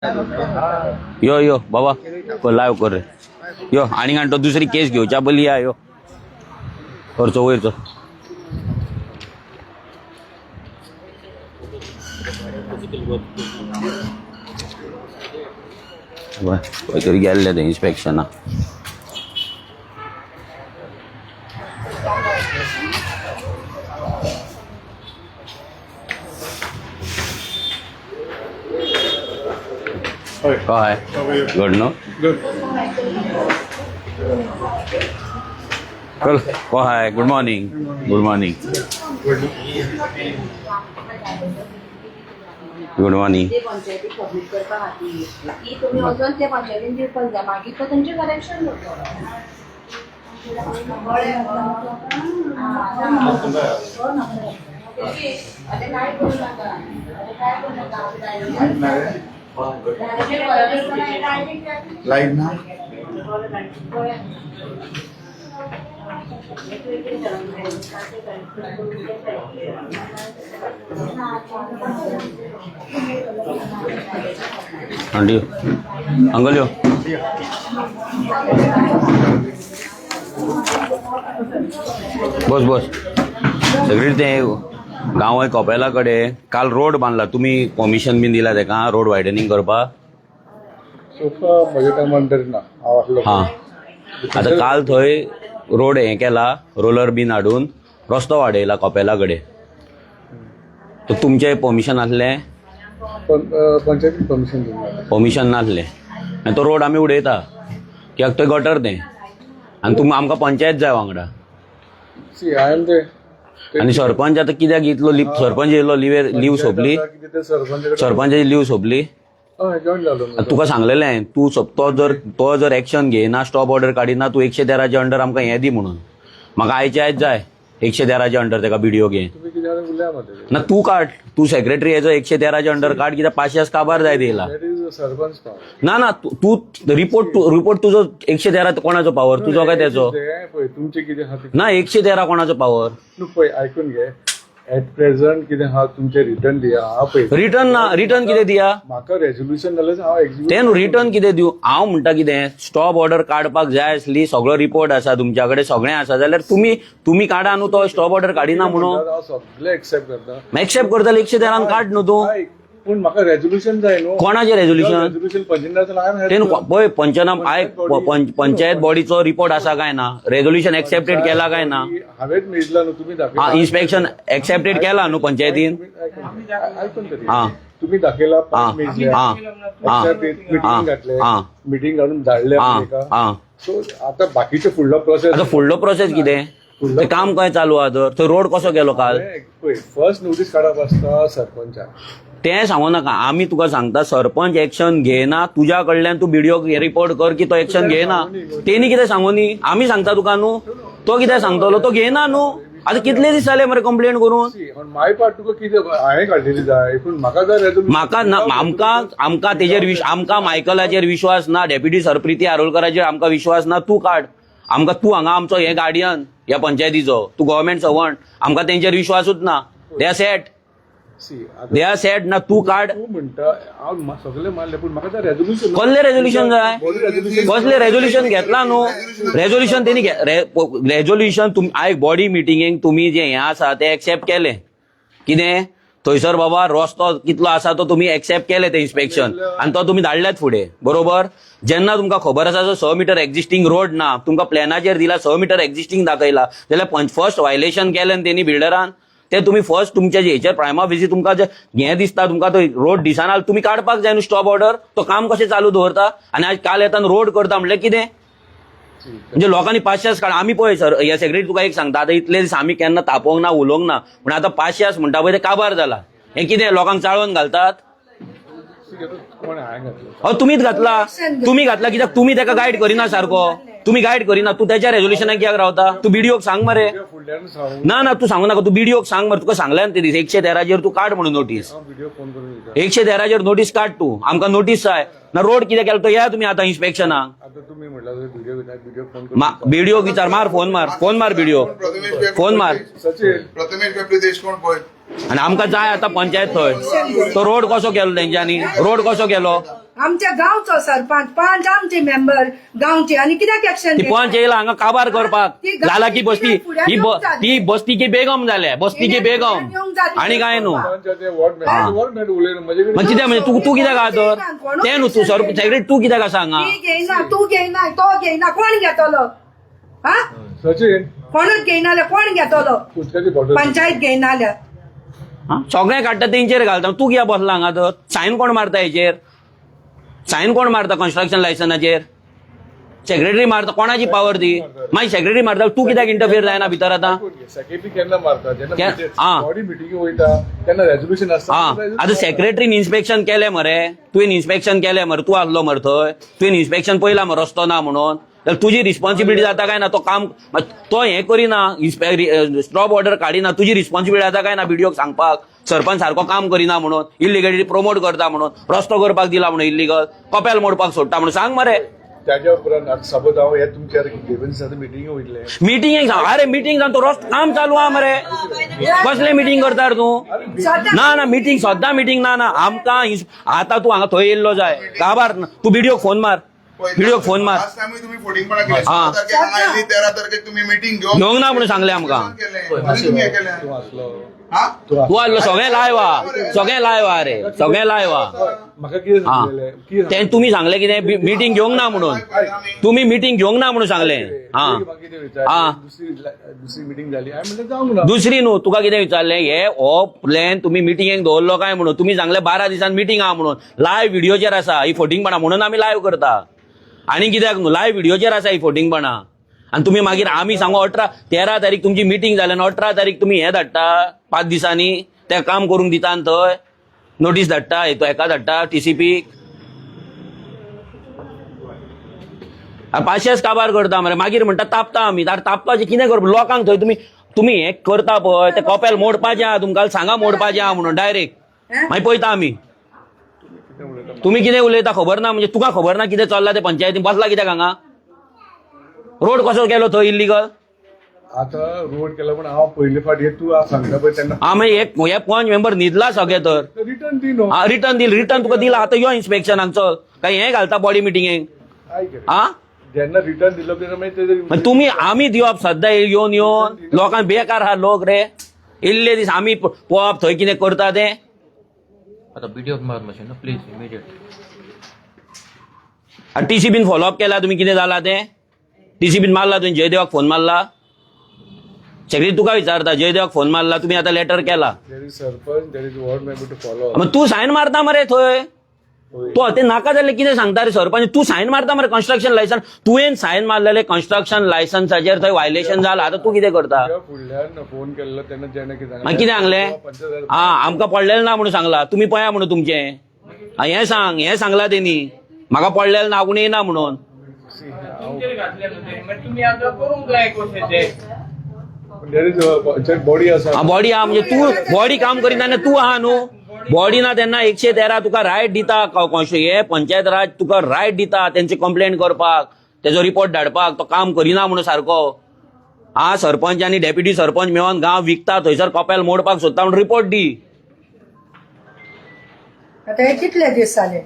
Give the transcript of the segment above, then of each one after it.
यो यो बाबा लाईव्ह कर रे यो आणि तो दुसरी केस घेवच्या बली या यो करचो वयरचो खंय तरी गेल्ले ते इन्स्पेक्शना काय गुड नो चल काय good morning good morning good morning पंचायती सबमिट करपा खातीर की तुमी वचून ते पंचायतीन दिवपाक जाय मागीर तो तुमचें कलेक्शन लाईट ना आंटी अंकल यो बस बस सगळी ते गांव आहे कपेला कडे काल रोड बांधला तुम्ही परमिशन बीन दिला तेका रोड वायडनिंग करपाक सोफा म्हज्या टायमान तरी ना हांव आसलो हा आता काल थंय रोड हे केला रोलर बीन हाडून रस्तो वाडयला कपेला कडे तर तुमचे परमिशन आसले पंचायतीन परमिशन दिना परमिशन नासले आनी तो रोड आमी उडयता कित्याक थंय गटर तें आनी तुमी आमकां पंचायत जाय वांगडा सी हांवें ते आनी सरपंच आतां कित्याक इतलो सरपंच येयलो लीव सोंपली कितें ते सरपंच सरपंचाची लीव सोंपली हय जॉइन जालो तुका सांगलेलें तूं तो जर एक्शन घेयना स्टॉप ऑर्डर काडिना तूं 113च्या अंडर आमकां हें दी म्हणून म्हाका आयचे आयज जाय 113च्या अंडर तेका व्हिडिओ घे तुमी कितें उलया मते ना तू काड तू सेक्रेटरी हेजो 113च्या अंडर काड कित्याक 500 काबार जाय दिला दॅट इज सरपंच पावर ना ना तू रिपोर्ट तुजो 113 कोणाचो पावर तुजो काय त्याचो पळय तुमचे कितें आहा ना 113 कोणाचो पावर न्हू पळय आयकून घे एट प्रेझंट कितें आहा तुमचे रिटर्न दिया हांव पळय रिटर्न कितें दिया म्हाका रेझोल्युशन जाल्यार हांव एक्झिक्यूट ते न्हू रिटर्न कितें दिवं हांव म्हणटा कितें स्टॉप ऑर्डर काडपाक जाय आसली सगळो रिपोर्ट आसा तुमच्या कडेन सगळें आसा जाल्यार तुम्ही काडा न्हू तो स्टॉप ऑर्डर काडिना म्हणून हांव सगळें एक्सेप्ट करता एक्सेप्ट करता 113 काड न्हू तूं आयक, पूण म्हाका रेझोल्युशन जाय न्हू कोणाचें रेझोल्युशन रेझोल्युशन पंचनाम्याचं ते पळय पंचायत बॉडीचो रिपोर्ट आसा काय ना रेझोल्युशन एक्सेप्टेड केला काय ना हांवेंच मेजला न्हू तुमी दाखयला इन्स्पेक्शन एक्सेप्टेड केला न्हू पंचायतीन आयकून तरी हा तुम्ही दाखयला हा हा मिटींग घातले हा मिटींग घालून धाडले हा सो आता बाकीचे फुडलो प्रोसेस आता फुडलो प्रोसेस कितें ते काम काय चालू आहा तर थंय रोड कसो गेलो काल फर्स्ट नोटीस काडप आसता सरपंचाक तें सांगू नाका आमी तुका सांगता सरपंच एक्शन घेना तुज्या कडल्यान तूं व्हिडिओ रिपोर्ट कर की तो एक्शन घेना तेणी कितें सांगू न्ही आमी सांगता तुका न्हू तो कितें सांगतलो तो घेना न्हू आता कितले दीस जाले मरे कंप्लेंट करून माय पार्ट तुका कितें हांवें काडलेली जाय पूण म्हाका जाय म्हाका आमकां तेजेर आमकां मायकलाचेर विश्वास ना डेप्युटी सरप्रिती आरोलकराचेर आमकां विश्वास ना तूं काड आमकां तूं हांगा आमचो हे गार्डियन ह्या पंचायतीचो तूं गव्हर्मेंट सर्वंट आमकां तेंचेर विश्वासूच ना दे आर सेट ना तू काड तूं म्हणटा हांव सगळें मारलें पूण म्हाका जाय रेझोल्युशन कसले रेझोल्युशन जाय कसले रेझोल्युशन घेतला न्हू रेझोल्युशन तेणी रेझोल्युशन आयक बॉडी मिटिंगेक तुम्ही जे हें आसा ते एक्सेप्ट केलें कितें थंयसर बाबा रस्तो कितलो आसा तो तुम्ही एक्सेप्ट केले ते इन्स्पेक्शन आनी तो तुम्ही धाडल्यात फुडें बरोबर जेन्ना तुमकां खबर आसा जो 6 मीटर एक्झिस्टिंग रोड ना तुमकां प्लॅनाचेर दिला 6 मीटर एक्झिस्टिंग दाखयला जाल्यार फर्स्ट वायलेशन केलें तेणी बिल्डरान ते तुम्ही फर्स्ट तुमच्या हेचेर प्रायमा फेसी तुमकां जे हें दिसता तुमकां तो रोड दिसना तुम्ही काडपाक जाय न्हू स्टॉप ऑर्डर तो काम कशें चालू दवरता आनी आज काल येताना रोड करता म्हणल्यार कितें म्हणजे लोकांनी 500 काड आमी पळय सर ह्या सेक्रेटरी तुका एक सांगता आतां इतले दीस आमी केन्ना तापोवंक ना उलोवंक ना पूण आतां 500 म्हणटा पळय ते काबार जाला हें कितें लोकांक चाळोवन घालतात तुम्हीच घातला कित्याक तुम्ही त्याका गाईड करिना सारको तुम्ही गाईड करिना तू त्याच्या रेझोल्युशनाक कित्याक रावता तू बीडीओक सांग मरे ना तू सांगू नका तू बीडीओक सांग मरे तुका सांगल्या ते दीस 113 तू काड म्हणून नोटीस 113 नोटीस काड तू आमकां नोटीस जाय ना रोड कितें केलो तो या तुम्ही आता इन्स्पेक्शनाक व्हिडिओ विचार मार फोन मार व्हिडिओ फोन मार प्रथमेश देशकोंड पळय आणि आमकां जाय आतां पंचायत थंय तो रोड कसो केलो तेंच्यांनी रोड कसो केलो आमच्या गांवचो सरपंच 5 आमचे मेंबर गांवचे आणि कित्याक एक्शन ती पंच येयला हांगा काबार करपाक जाला की बस्ती ती बस्ती की बेगम जाल्या बस्ती की बेगम आणि काय न्हू वॉर्ड उलयना मग कित्याक म्हणजे तू कित्याक आहा तर ते न्हू तू सेक्रेटरी तू कित्याक आसा हांगा घेयना तू घेयना तो घेयना कोण घेतलो हा सचिन कोणूच घेयना जाल्यार कोण घेतलो उदकाची बॉटल पंचायत घेयना जाल्यार हा? सगळे काडटा तेंचेर घालता तू कित्याक बसला हांगा तर सायन कोण मारता हेचेर सायन कोण मारता कन्स्ट्रक्शन लायसनाचेर सेक्रेटरी मारता कोणाची पावर ती मागीर सेक्रेटरी मारता तू कित्याक इंटरफियर जायना भितर आतां सेक्रेटरी केन्ना मारता हा. जेन्ना बॉडी मिटिंगी वयता तेन्ना रेजोल्युशन आसता हा आतां सेक्रेटरीन इन्स्पेक्शन केलें मरे तुवें इन्स्पेक्शन केलें मरे तूं आसलो मरे थंय तुवें इन्स्पेक्शन पयला मरे रस्तो ना म्हणून तर तुजी रिस्पॉन्सिबिलिटी जाता काय ना तो काम तो हें करिना स्टॉप ऑर्डर काडिना तुजी रिस्पॉन्सिबिलिटी जाता काय ना बीडीओक सांगपाक सरपंच सारको काम करिना म्हणून इल्लिगलिटी प्रमोट करता म्हणून रस्तो करपाक दिला म्हणून इल्लिगल कपेल मोडपाक सोडटा म्हणून सांग मरे त्याच्या उपरांत आता सपोज हांव हे तुमच्या ग्रीवन्स आतां मिटिंगी वयतले मिटिंगेक सांग अरे मिटिंग सांग तो रस्तो काम चालू आहा मरे कसले मिटिंग करता रे तूं ना मिटिंग सद्दां मिटिंग ना आमकां आतां तूं हांगा थंय येयल्लो जाय काबार तूं बीडीओक फोन मार व्हिडिओ फोन मार लास्ट टाइम तुम्ही फोटिंगपणा केले 16 तारखेक हांगा आयली 13 तारखेक तुम्ही मीटिंग घेवंक ना म्हणून सांगलें आमकां तुम्ही हे केलें तूं आसलो हा तूं आसलो सगळें लायव आहा रे सगळें लायव आहा म्हाका कितें सांगलेलें कितें तें तुमी सांगलें कितें मिटिंग घेवंक ना म्हणून तुमी मिटिंग घेवंक ना म्हणून सांगलें हा दुसरी मिटिंग जाली हांवें म्हणलें जावंक ना दुसरी न्हू तुका कितें विचारलें हे हो प्लॅन तुमी मिटिंगेक दवरलो काय म्हणून तुमी सांगलें 12 दिसान मिटिंग आहा म्हणून लायव्ह व्हिडिओचेर आसा ही फोटिंगपणा म्हणून आमी लायव्ह करता आणि कित्याक न्हू लायव्ह व्हिडिओचेर आसा ही फोटिंगपणा आणि तुम्ही मागीर आमी सांगू 13 तारीख तुमची मिटिंग जाल्या 18 तारीख तुमी हे धाडटा 5 दिसांनी ते काम करूंक दिता आनी थंय नोटीस धाडटा हेका धाडटा TCP पाशेच काबार करता मरे मागीर म्हणटा तापता आमी तापपाचें कितें करप लोकांक थंय तुमी हे करता पळय ते कपेल मोडपाचें आहा तुमकां सांगा मोडपाचें आहा म्हणून डायरेक्ट मागीर पळयता आमी तुम्ही कितें उलयता खबर ना म्हणजे तुका खबर ना कितें चल्ला ते पंचायतीन बसला कित्याक हांगा रोड कसो केलो थंय इल्लीगल आता रोड केला पण हांव पयले फाटी तूं सांगता पळय तेन्ना आमी हे पंच मेंबर न्हिदला सगळे तर रिटर्न दी न्हू रिटर्न तुका दिला आतां यो इन्स्पेक्शनाक चल काय हें घालता बॉडी मिटिंगेक हा जेन्ना रिटर्न दिलो तेन्ना मागीर तुम्ही आमी दिवप सद्दां येवन लोकांक बेकार आहा लोक रे इल्ले दीस आमी पळोवप थंय कितें करता तें आता बीडीओ मार मशीन प्लीज इमिडिएट TCBन फॉलोअप केला तुम्ही कितें जाला तें TCBन मारला तुवें जयदेवाक फोन मारला सेक्रेटरी तुका विचारता जयदेवाक फोन मारला तुम्ही आता लेटर केला there is sarpanch there is ward member to follow मग तू सायन मारता मरे थंय तू ते नाका जाल्यार कितें सांगता रे सरपंच तू सायन मारता मरे कन्स्ट्रक्शन लायसन तुवें सायन मारलेले कन्स्ट्रक्शन लायसन्साचेर थंय वायलेशन जालां आतां तू कितें करता फुडल्यान फोन केल्लो तेन्ना जेन्ना कितें मागीर कितें सांगलें आमकां पडलेलें ना म्हणून सांगला तुम्ही पळया म्हणून तुमचें हें सांगला तेणी म्हाका पडलेलें ना कोण येना म्हणून देर इज बॉडी आसा बॉडी आहा म्हणजे तू बॉडी काम करिना तेन्ना तू आहा न्हू बॉडी ना तेन्ना 113 तुका रायट दिता हे पंचायत राज तुका रायट दिता तेंची कंप्लेंट करपाक तेजो रिपोर्ट धाडपाक तो काम करिना म्हणून सारको सरपंच आनी डेप्युटी सरपंच मेळोन गांव विकता थंयसर कपेल मोडपाक सोदता म्हणून रिपोर्ट दी आता हे कितले दीस जाले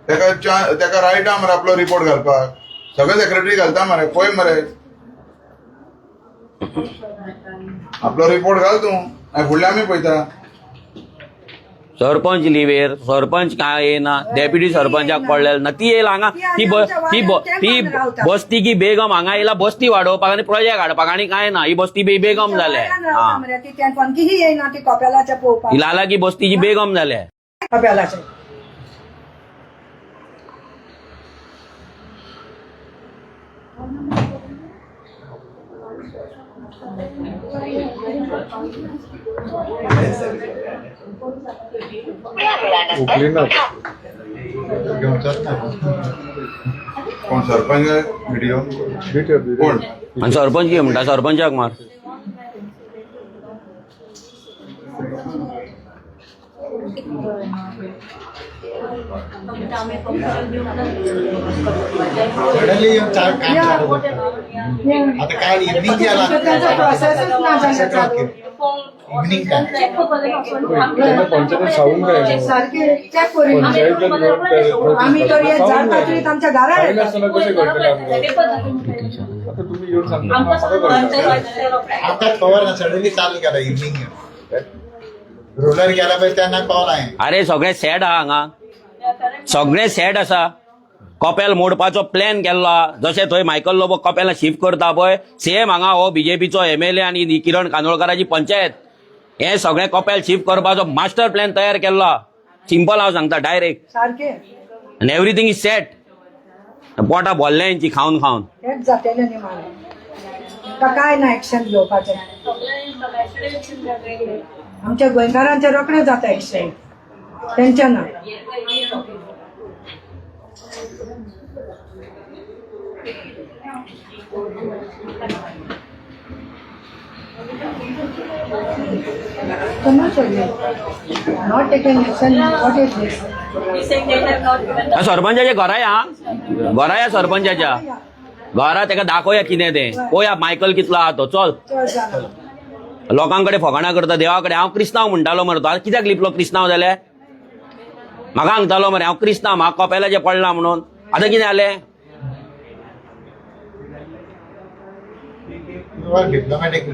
तेका रायट आहा मरे आपलो रिपोर्ट घालपाक सगळे सेक्रेटरी घालता मरे पळय मरे आपलो रिपोर्ट घाल तूं आनी फुडले आमी पळयता सरपंच लिवेर सरपंच काय येना डेप्युटी सरपंचाक पडलेलं ना ती येईल हांगा ती बस्ती की बेगम हांगा येयला बस्ती वाडोवपाक आनी प्रोजेक्ट हाडपाक आनी काय ना ही बस्ती बेगम जाल्या ती कपेलाच्या पळोवपाक ही लाला की बस्तीची बेगम जाल्या कपेलाचे कोण सरपंच व्हिडिओ कोण आणि सरपंच कितें म्हणटा सरपंचाक मार आता काय इव्हनिंग प्रोसेसच ना त्यांना पंचायत सांगून काय सारखे चेक करून आम्ही तर एक झाड पातळीत आमच्या घरात येतात. असताना कसे करता आता तुम्ही येऊन सांगता आता पवार ना सडनली चालू केला इव्हनिंग रोलर गेला पाहिजे त्यांना कॉल आहे. अरे सगळे सॅड आहा हांगा सगळे सॅड आसा कपेल मोडपाचो प्लॅन केल्लो जशें थंय मायकल लोबो कपेला शिफ्ट करता पळय सेम हांगा हो बीजेपीचो MLA आनी किरण कांदोळकराची पंचायत हे सगळे कपेल शिफ्ट करपाचो मास्टर प्लॅन तयार केल्लो सिंपल हांव सांगता डायरेक्ट सारखे आनी एवरीथींग इज सेट पोटां भरलें हेंची खावन खावन हेच जातेले न्ही मला काय ना एक्शन घेवपाचें आमच्या गोंयकारांचे रोखडे जाता एक्शन टेन्शन ना not taking action what is this सरपंचाच्या घरा या सरपंचाच्या घरा ताका दाखोवया कितें तें पळोवया मायकल कितलो आहा तो चल चड जाणां लोकांकडे फकाणां करता देवाकडे हांव क्रिस्तांव म्हणटालो मरे तो आतां कित्याक लिपलो क्रिस्तांव जाल्यार म्हाका सांगतालो मरे हांव क्रिस्तांव म्हाका कपेलाचें पडलां म्हणून आतां कितें जालें डिप्लोमॅटिक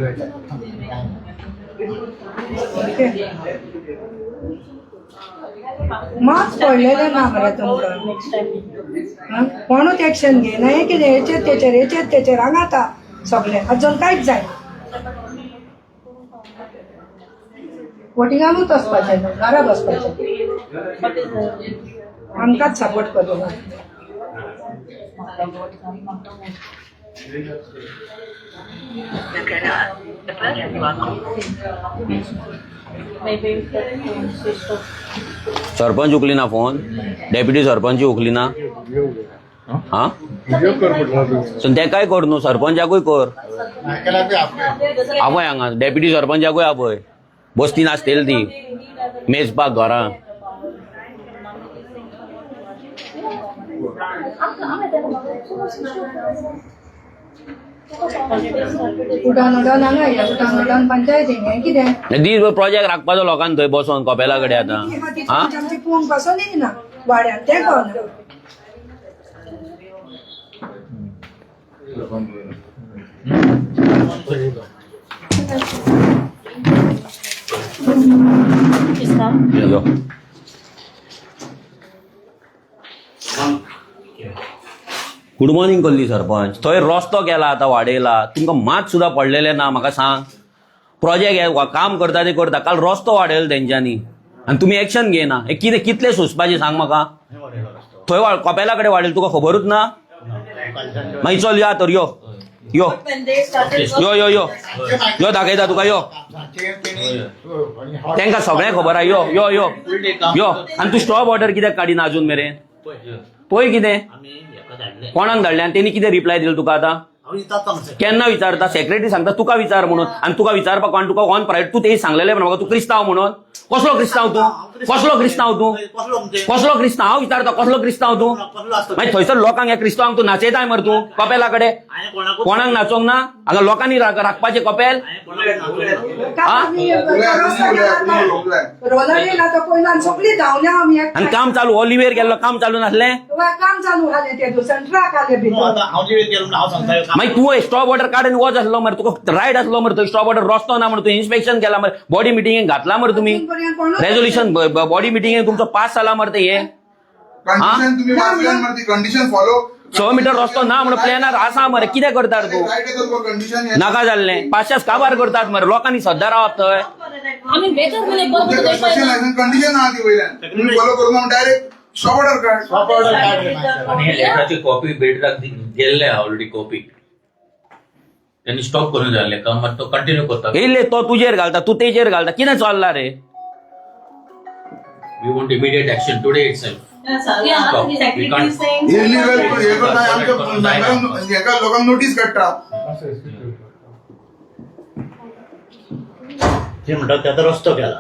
मार्क्स पडलेले ना मरे तुमकां कोणूच एक्शन घेयना हे कितें हेचेर तेचेर हांगाता सगळे अजून कांयच जाय वोटिंगांकूच वचपाचें न्हू घरा बसपाचें आमकांच सपोर्ट करूं सरपंच उखली ना फोन डेप्युटी सरपंच उखली ना हा व्हिडिओ कर म्हटलं तुम्ही सो ते काय कर न्हू सरपंचाकूय कर मायकला बी आपले आपय हांगा डेप्युटी सरपंचाकूय आपय बसती नासतेली ती मेजपाक घरा उडान हांगा या उडान पंचायतीन हें कितें दीस प्रोजेक्ट राखपाचो लोकांनी थंय बसोन कपेला कडेन आतां हा आमची पळोवंक बसोन येयना वाड्यान तें कळना यो. गुड मॉर्निंग कोल्ली सरपंच थंय रस्तो केला आतां वाडयला तुमकां मात सुद्दां पडलेले ना म्हाका सांग प्रोजेक्ट काम करता ते करता काल रस्तो वाडयलो तेंच्यांनी आनी तुमी एक्शन घेयना हे कितें कितले सोंसपाचें सांग म्हाका थंय कपेला कडेन वाडयलो तुका खबरूच ना मागीर चल या तर यो यो यो यो यो यो दाखयता तुका यो तांकां सगळें खबर आहा यो यो यो यो आनी तूं स्टॉप ऑर्डर कित्याक काडिना अजून मेरेन पळय कितें कोणाक धाडलें आनी तेणी कितें रिप्लाय दिलो तुका आतां केन्ना विचारता सेक्रेटरी सांगता तुका विचार म्हणून आनी तुका विचारपाक कोण तुका ऑन प्रायवेट तूं तेही सांगलेलें म्हाका तूं क्रिस्तांव म्हणून कसलो क्रिस्तांव तूं कसलो क्रिस्तांव तूं कसलो क्रिस्तांव हांव विचारता कसलो क्रिस्तांव तूं मागीर थंयसर लोकांक ह्या क्रिस्तांवांक तूं नाचयताय मरे तूं कपेला कडेन कोणाक नाचोंक ना हांगा लोकांनी राखपाचें कपेल रोलरी ना तो पयल्यान सगळी धांवल्या आमी आनी काम चालू ऑलिवेर गेल्लो काम चालू नासलें काम चालू जालें ते दुसऱ्यान ट्रक आले भितर मागीर तूं स्टॉप ऑर्डर काड आनी वच आसलो मरे तुका रायट आसलो मरे थंय स्टॉप ऑर्डर रस्तो ना म्हणून तूं इन्स्पेक्शन केला मरे बॉडी मिटिंगेक घातला मरे तुमी रेझोल्युशन बॉडी मिटिंगेक तुमचो पास जाला मरे ते हे कंडिशन तुम्ही वाचल्यान मरे ती कंडिशन फॉलो 6 मीटर रस्तो ना म्हणून प्लॅनार आसा मरे कितें करतात तूं रायट येतो कंडिशन नाका जाल्लें 500 काबार करतात मरे लोकांनी सद्दां रावप थंय स्पेशल लायसन्स कंडिशन आहा ती वयल्यान तुम्ही फॉलो करूंक ना डायरेक्ट स्टॉप ऑर्डर काड आणि हे लेटराची कॉपी बेडराक गेल्ले ऑलरेडी कॉपी त्यांनी स्टॉप करून जाल्ले काम मात तो कंटिन्यू करता येयले तो तुजेर घालता तूं तेजेर घालता कितें चल्ला रे we want immediate action today itself illegal हे करता आमच्या एका लोकांक नोटीस काडटा ते म्हणतात त्याचा रस्तो केला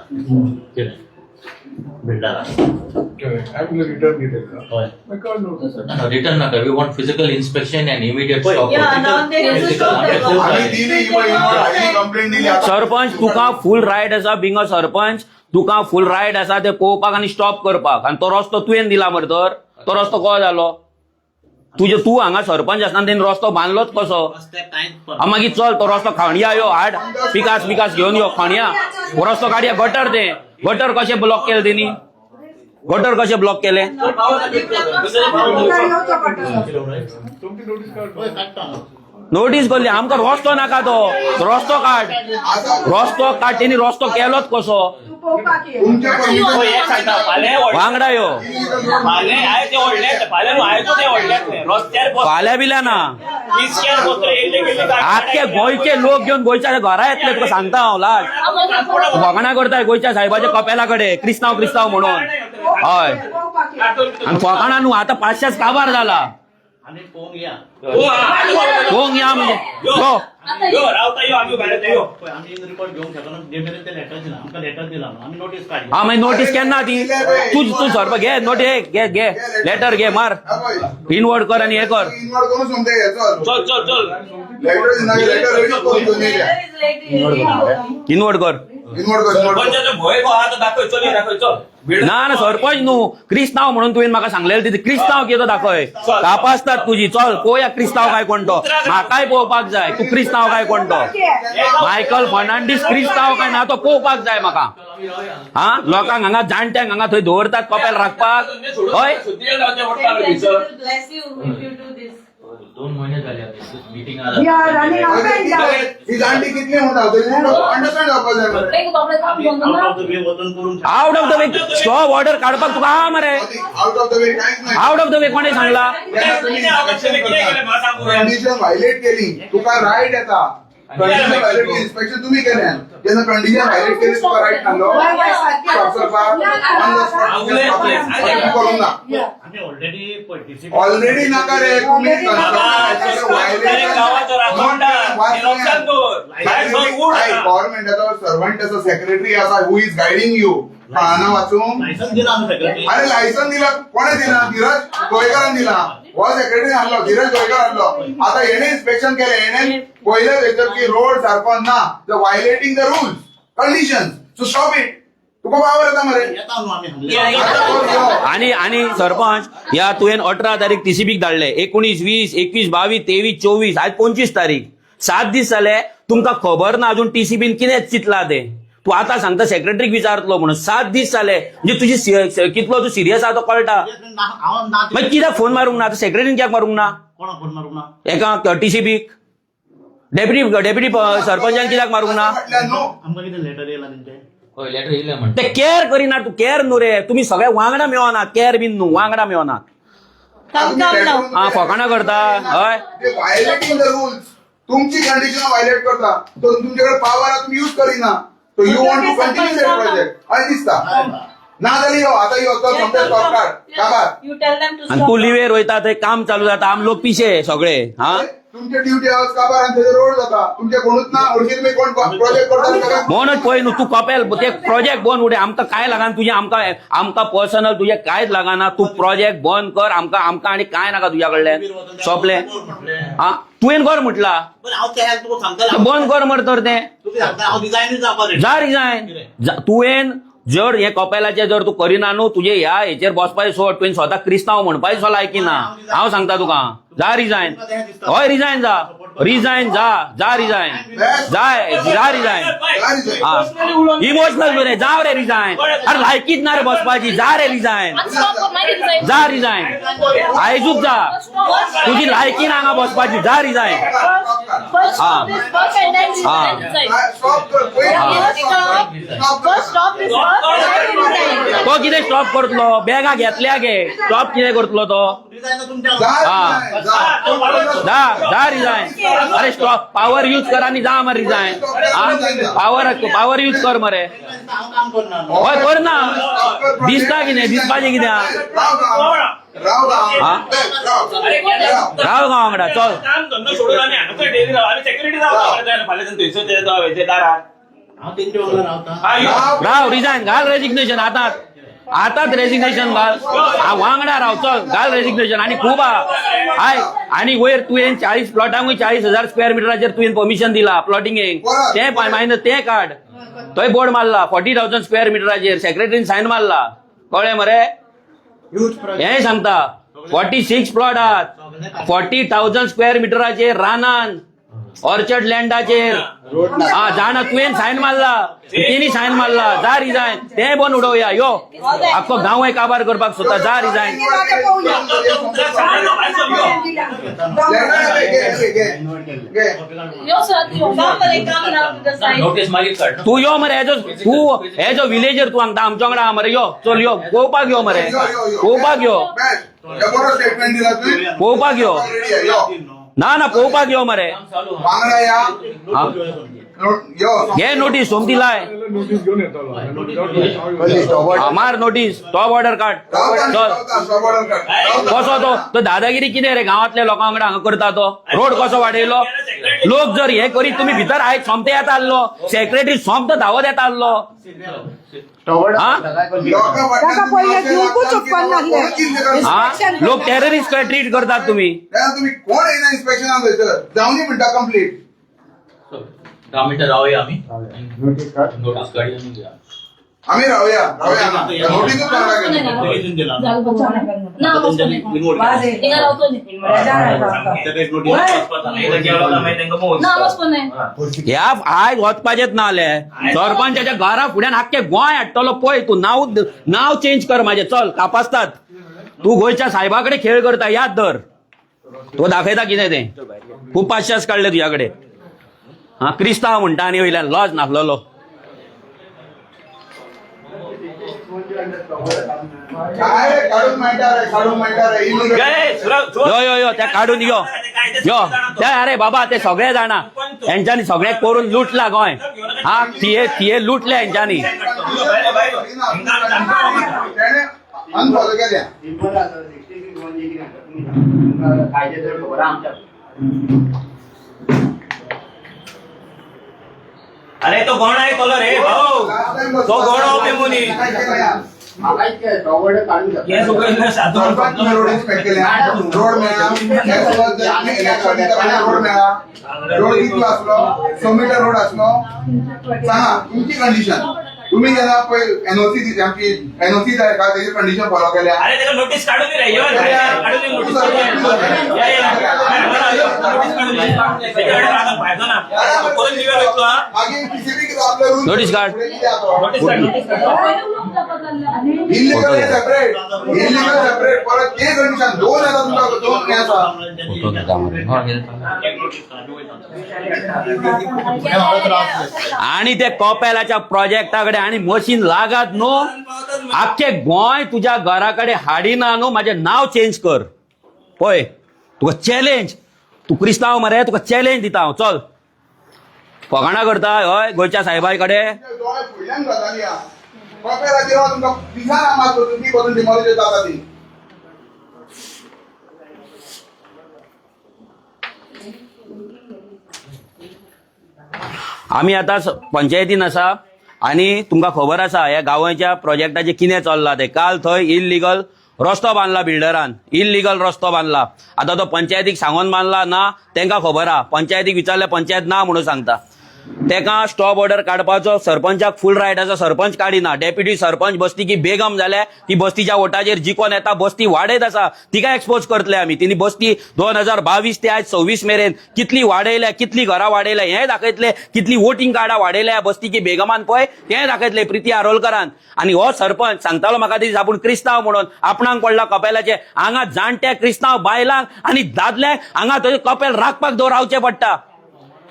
आम्ही रिटर्न दिले का मी काढ नोटीस रिटर्न नका. We want physical inspection and immediate stop. आम्ही दिली कंप्लेंट दिली आता. सरपंच तुका फुल रायट आसा बिंग अ सरपंच, तुका फुल रायट आसा ते पळोवपाक आनी स्टॉप करपाक. आणि तो रस्तो तुवें दिला मरे तर तो रस्तो कसो जालो? तू हांगा सरपंच आसतना तेणी रस्तो बांदलोच कसो? मागीर चल तो रस्तो खणया यो हाड पिकास घेवन यो खणया हो रस्तो काडया. गटर कशे ब्लॉक केले तेणी? गटर कशे ब्लॉक केले? तुमची नोटीस काढ. नोटीस कसली? आमकां रस्तो नाका तो रस्तो काड तेणी रस्तो केलोच कसो? तुमच्या वांगडा यो फाल्या बिल्या ना आख्खे गोंयचे लोक घेऊन गोंयच्या घरा येतले तुका सांगता हांव. लास्ट फकाणां करताय गोंयच्या साहेबाच्या कपेला कडेन क्रिस्तांव म्हणून. हय आणि फकाणां न्हू आता 500 काबार जाला. पोंग या म्हणजे हा मागीर नोटीस केन्ना ती? तू सरपंच घे नोटीस घे लेटर घे मार इनवर्ड कर आणि हे कर. इनवर्ड कर. ना सरपंच न्हू क्रिस्तांव म्हणून तुवें म्हाका सांगलेलें तिथे क्रिस्तांव कितें दाखय. तापासतात तुजी. चल पळोवया क्रिस्तांव काय कोण तो. म्हाकाय पळोवपाक जाय तू क्रिस्तांव काय कोण तो. मायकल फर्नांडीस क्रिस्तांव काय ना तो पळोवपाक जाय म्हाका. हा लोकांक हांगा जाणट्यांक हांगा थंय दवरतात कपेल राखपाक. हय 2 महिने झाले मीटिंग ही जाणटी कितली म्हणटा अंडरस्टँड जावपाक जाय. Out of the way stop order काढपाक तुका हा मरे. आउट ऑफ द वे काहीच नाही. आउट ऑफ द वे कोणी सांगला? कंडिशन व्हायलेट केली तुका राईट येता. कंडिशन व्हायलेट इन्स्पेक्शन तुम्ही केलें तेन्ना कंडिशन व्हायलेट केली तुका राईट नासलो स्टॉप करपाक ऑन द स्पॉट करूंक ना. ऑलरेडी नाका रे तुम्ही गव्हर्नमेंटाचो सर्वंट आसा सेक्रेटरी आसा हू इज गायडिंग यू. हांगा वाचूंक अरे लायसन दिला कोणे दिला? धीरज गोयकारान दिला. हो सेक्रेटरी हाडलो धीरज गोयकार हाडलो. आता हेणे इन्स्पेक्शन केले हेणे पयले थंयसर की रोड सारको ना violating the rules conditions so stop it. Tuka power येता मरे. आणि सरपंच या तुवें 18 तारीख टीसीबीक धाडले. 19, 20, 21, 22, 23, 24 आज 25 तारीख 7 दीस जाले. तुमकां खबर ना अजून टीसीबीन कितें चितला ते. तू आता सांगता सेक्रेटरीक विचारतलो म्हणून 7 दीस जाले. म्हणजे तुजी कितलो तू सिरियस आहा तो कळटा. मागीर कित्याक फोन मारूंक ना? सेक्रेटरीन कित्याक मारूंक ना? एका टीसीबीक डेप्युटी सरपंचान कित्याक मारूंक ना? लेटर येयलें म्हणटा. ते केअर करिना. तू केअर न्हू रे. तुम्ही सगळे वांगडा मेळना केअर बीन न्हू वांगडा मेळना. हा फकाणां करता. हय वायलेटिंग द रूल्स तुमची कंडिशन वायलेट करता. तो तुमच्याकडे पावर आहा तुम्ही यूज करिना. So you want to continue that project? अशें दिसता. ना जाल्यार यो आता यो तो समजा स्टॉप काढ. आणि तू लिवेर वयता थंय काम चालू जाता. आम लोक पिशे सगळे. हा तुमचे ड्युटी आवर्स काबार आणि थंय रोड जाता. तुमचे कोणूच ना ओळखी तुम्ही कोण प्रोजेक्ट करता. म्हणूनच पळय न्हू तू कपेल ते प्रोजेक्ट बंद उडे. आमकां काय लागना तुझे आमकां पर्सनल तुझे कांयच लागना. तू प्रोजेक्ट बंद कर. आमकां आनी काय नाका तुझ्या कडल्यान. सोंपलें. हा तुवें कर म्हटला बंद कर मर तर तें जा रिजायन. तुवें जर हे कपेलाचे जर तू करिना न्हू तुझे ह्या हेचेर बसपाचें सोड. तुवें स्वता क्रिस्तांव म्हणपाचें सो लायकी ना. हांव सांगता तुका जा रिजायन. हय रिजायन जा रिजायन जा रिजायन जा रिजायन. हा इमोशनल रे जाव रे रिजायन. अरे लायकीच ना रे बसपाची. जा रे रिजायन जा रिजायन. आयजूच जा तुझी लायकी ना हांगा बसपाची. जा रिजायन. तो कितें स्टॉप करतलो? बॅगा घेतल्या गे. स्टॉप कितें करतलो तो? जा रिजायन. अरे स्टॉप पावर यूज कर आणि जा मरे रिजायन. पावर यूज कर मरे. हय कर ना. दिसता कितें दिसपाचें कित्याक? राव गांव वांगडा चल. राव रिजायन घाल रेजिग्नेशन आतां. आताच रेजिग्नेशन घाल वांगडा राव चल घाल रेजिग्नेशन आणि खूप आय आणि वयर तुवें 40 प्लॉटांक 40,000 स्क्वेअर मिटराचेर तुवें परमिशन दिला प्लॉटिंगेक ते मायनस ते काढ थंय बोर्ड मारला 40,000 स्क्वेअर मिटराचेर सेक्रेटरीन सायन मारला कळ्ळें मरे हे सांगता 46 प्लॉट आहात 40,000 स्क्वेअर मिटराचेर रानान ऑर्चर्ड लँडाचेर जाणा तुवें सायन मारला तेणी सायन मारला जा रिजायन ते बन उडोवया यो आख्खो गांव काबार करपाक सोदता जा रिजायन नोटीस मागीर काढ तू यो मरे हे जो विलेजर तू हांगता आमच्या वांगडा मरे यो चल यो पळोवपाक यो मरे पळोवपाक यो स्टेटमेंट दिला तुम्ही पळोवपाक यो ना पळोवपाक यो मरे वांगडा या हा. यो घे नोटीस सोमती लाय नोटीस घेऊन येतो मार नोटीस टॉप ऑर्डर काढ चल कसो तो दादागिरी कितें रे गांवांतल्या लोकां वांगडा हांगा करता तो रोड कसो वाडयलो लोक जर हे करीत तुमी भितर आयज सोमते येता आसलो सेक्रेटरी सोमत धांवत येता आसलो लोक टेररिस्ट ट्रीट करतात तुम्ही तुम्ही कोण येणार इन्स्पेक्शनाक थंयसर जावनी म्हणटा कंप्लीट 10 मिनिटं राहूया आम्ही नोटीस काढूया आणि घ्या. आम्ही राहूया नोटीसच ह्या आयज वचपाचेच ना आले सरपंचाच्या घरा फुड्यान आख्खे गोंय हाडटलो पळय तू नाव चेंज कर माझे चल कापासतात तू गोंयच्या साहेबाकडे खेळ करता याद धर तो दाखयता कितें तें खूप पाश्यास काढले तुझ्याकडे हा क्रिस्तांव म्हणटा आनी वयल्यान लॉज नासलोलो काय काढून मेळटा रे यो यो यो त्या काढून यो यो त्या अरे बाबा ते सगळे जाणा हेंच्यांनी सगळे करून लुटला गोंय हा थिये लुटले हेंच्यांनी अनफॉलो केल्या अरे तो कोण आहे कलर रे भाऊ तो गोडो मेमुनी रोड इन्स्पेक्ट केल्या रोड मेळा रोड मेळा रोड कितलो आसलो 100 मीटर रोड आसलो सांगा तुमची कंडिशन तुम्ही जेन्ना पळय एनओसी दिली आमची एनओसी जाय का तेजी कंडिशन फॉलो केल्या अरे त्याला नोटीस काढून दे रे यो काढून दे नोटीस नोटीस काढ इल्लीगल सेपरेट परत ते कंडिशन दोन येता तुमका दोन येता आणि ते कॉपेलाच्या प्रोजेक्टाकडे आणि मशीन लागात नो आख्खे गोंय तुझ्या घराकडे हाडिना नो माझे नाव चेंज कर पळय तुका चॅलेंज तू क्रिस्तांव मरे तुका चॅलेंज दिता हांव चल फकाणां करता हय गोंयच्या साहेबाई कडेन फुडल्यान गजाली आहा कॉपेराचेर तुमकां दिसाना मात तुमी करून डिमॉलिश जाता ती आम्ही आता पंचायतीन आसा आणि तुमका खबर आसा ह्या गांवाच्या प्रोजेक्टाचे कितें चल्ला ते काल थंय इल्लीगल रस्तो बांदला बिल्डरान इल्लीगल रस्तो बांदला आता तो पंचायतीक सांगून बांदला ना तेंका खबर आहा पंचायतीक विचारल्यार पंचायत ना म्हणून सांगता तेका स्टॉप ऑर्डर काडपाचो सरपंचाक फुल रायट आसा सरपंच काडिना डेप्युटी सरपंच बस्ती की बेगम जाल्या ती बस्तीच्या वोटाचेर जिखोन येता बस्ती वाडयत आसा तिका एक्सपोज करतले आमी तिनी बस्ती 2022 ते आज 26 मेरेन कितली वाडयल्या कितली घरां वाडयल्या हें दाखयतले कितली वोटिंग कार्डां वाडयल्या बस्ती की बेगमान पळय तें दाखयतले प्रिती आरोलकरान आणि हो सरपंच सांगतालो म्हाका दिस आपूण क्रिस्तांव म्हणून आपणाक पडला कपेलाचे हांगा जाणट्या क्रिस्तांव बायलांक आनी दादल्यांक हांगा थंय कपेल राखपाक दवरावचें पडटा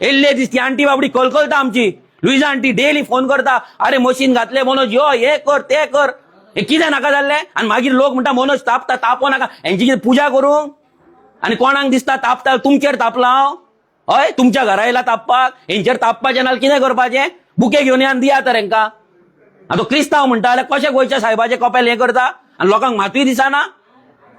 येल्ले दीस ती आंटी बाबडी कलकलता आमची लुईजा आंटी डेली फोन करता अरे मशीन घातले मनोज यो हे कर ते कर हे कितें नाका जाल्ले आनी मागीर लोक म्हणटा मनोज तापता तापो नाका हेंची कितें पुजा करूंक आनी कोणाक दिसता तापता तुमचेर तापला हांव हय तुमच्या घरा येयला तापपाक हेंचेर तापपाचें नाल्यार कितें करपाचें बुके घेवन येवन दिया तर हेंकां आतां तो क्रिस्तांव म्हणटा जाल्यार कशें गोंयच्या साहेबाचे कपेल हें करता आनी लोकांक मातूय दिसना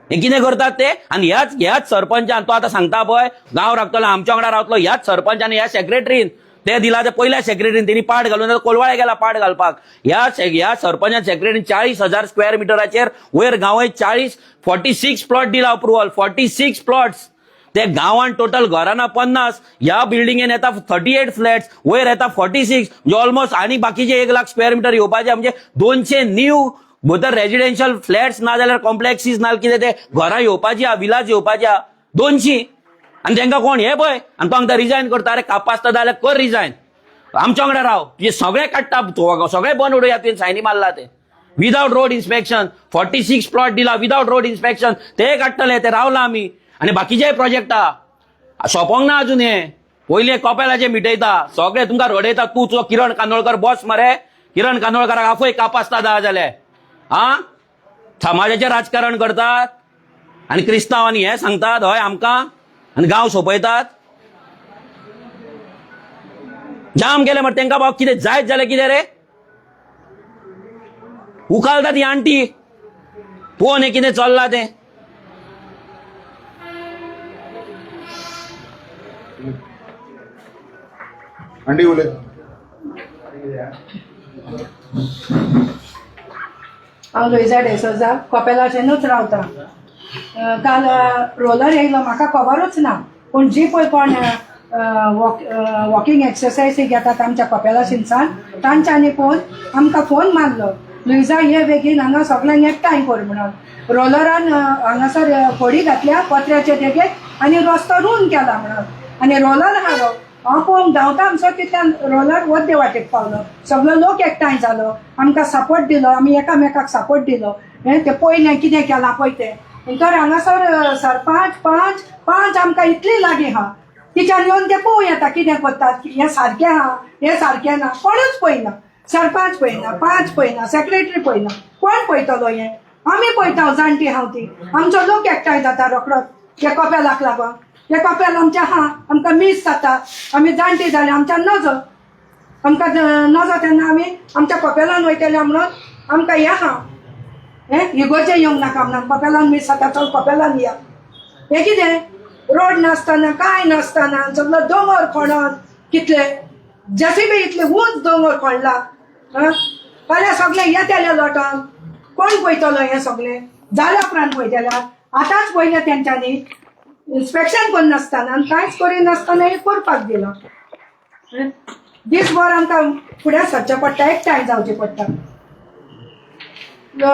हे कितें करतात ते आनी ह्याच सरपंचान तो आतां सांगता पळय गांव राखतलो आमच्या वांगडा रावतलो ह्याच सरपंच आनी ह्या सेक्रेटरीन ते दिला ते पहिल्या सेक्रेटरीन त्यांनी पाड घालून आता कोलवाळे गेला पाड घालपाक. ह्या सरपंच सेक्रेटरीन 40,000 स्क्वेअर मिटराचेर वयर गांवांत 46 प्लॉट दिला अप्रुव्हल. 46 प्लॉट्स. ते गांवांत टोटल घरांना 50, ह्या बिल्डिंगेन येता 38 फ्लॅट्स, वयर येता 46, म्हणजे ऑलमोस्ट आणि बाकीचे 1 लाख स्क्वेअर मीटर येवपाचे, म्हणजे 200 न्यू भितर रेजिडेन्शियल फ्लॅट्स ना जाल्यार कॉम्प्लेक्सीस ना कितें ते घरां येवपाची विलाज येवपाची 200. आणि तांकां कोण हे पळय आनी तो हांगा रिजायन करता. अरे कापासता जाल्यार कर रिजायन, आमच्या वांगडा राव. तुझे सगळे काडटा, सगळे बंद उडोवया. तुवें सायनी मारला ते विदाउट रोड इन्स्पेक्शन. 46 प्लॉट दिला विदाउट रोड इन्स्पेक्शन. ते काडटले, ते रावला आमी. आणि बाकीचे प्रोजेक्ट सोंपोंक ना अजून. हे पयले कॉपेलाचे मिटयता, सगळे तुमकां रडयता. तूं किरण कांदोळकर बॉस मरे. किरण कांदोळकराक आफय कापासता दा जाल्यार समाजाचें राजकारण करतात आनी क्रिस्तांव आनी हे सांगतात हय आमकां, आनी गांव सोंपयतात. जाम गेले मरे तांकां बाबा कितें जायत जालें कितें रे. उखालता ती आंटी पळोवन हें कितें चल्लां तें. आंटी उलय. हांव लोयजा डेसोजा कपेलाचेनूच रावता. काल रोलर येयलो म्हाका खबरूच ना, पूण जी पळय कोण वॉकिंग एक्सरसायजीक येतात आमच्या कपेला शिंसान तांच्यांनी पळोवन आमकां फोन मारलो, लुइजा ये बेगीन हांगा सगळ्यांक एकठांय कर म्हणून. रोलरान हांगासर फोडी घातल्या पत्र्याचे देगेक आनी रस्तो रूंद केला म्हणून. आनी रोलर हाडलो. हांव पळोवंक धांवता आमचो तितल्यान रोलर वद्दे वाटेक पावलो. सगळो लोक एकठांय जालो, आमकां सपोर्ट दिलो, आमी एकामेकाक सपोर्ट दिलो. ते पयलें कितें केलां पळय तें. तर हांगासर सरपंच आमकां इतली लागीं आहा. तिच्यान येवन ते पळोवं येता कितें करतात, हें सारकें आहा हें सारकें ना. कोणूच पळयना. सरपंच पळयना, पंच पळयना, सेक्रेटरी पळयना. कोण पळयतलो हें. आमी पळयता जाणटी हांव ती. आमचो लोक एकठांय जाता रोखडोच हे कपेलाक लागून. हे कपेल आमचें आहा, आमकां मीस जाता. आमी जाणटी जाले, आमच्यान नजो. आमकां नजो तेन्ना आमी आमच्या कपेलान वयतले म्हणून आमकां हें आहा इगोर्जे येवंक नाका म्हणून. कपेलान मीस जाता चल कपेलान या. हें कितें रोड नासतना कांय नासतना सगळो दोंगर खणोन कितले जेसीबी इतले उंच दोंगर खणला. फाल्यां सगळें येतेले लोटोन कोण पळयतलो हें सगळें. जाल्या उपरांत पळयतल्यार आतांच पयलें तेंच्यांनी इन्स्पेक्शन करून नासतना आनी कांयच करिनासतना हें करपाक दिलो. दीसभर आमकां फुडें सरचें पडटा, एकठांय जावचें पडटा.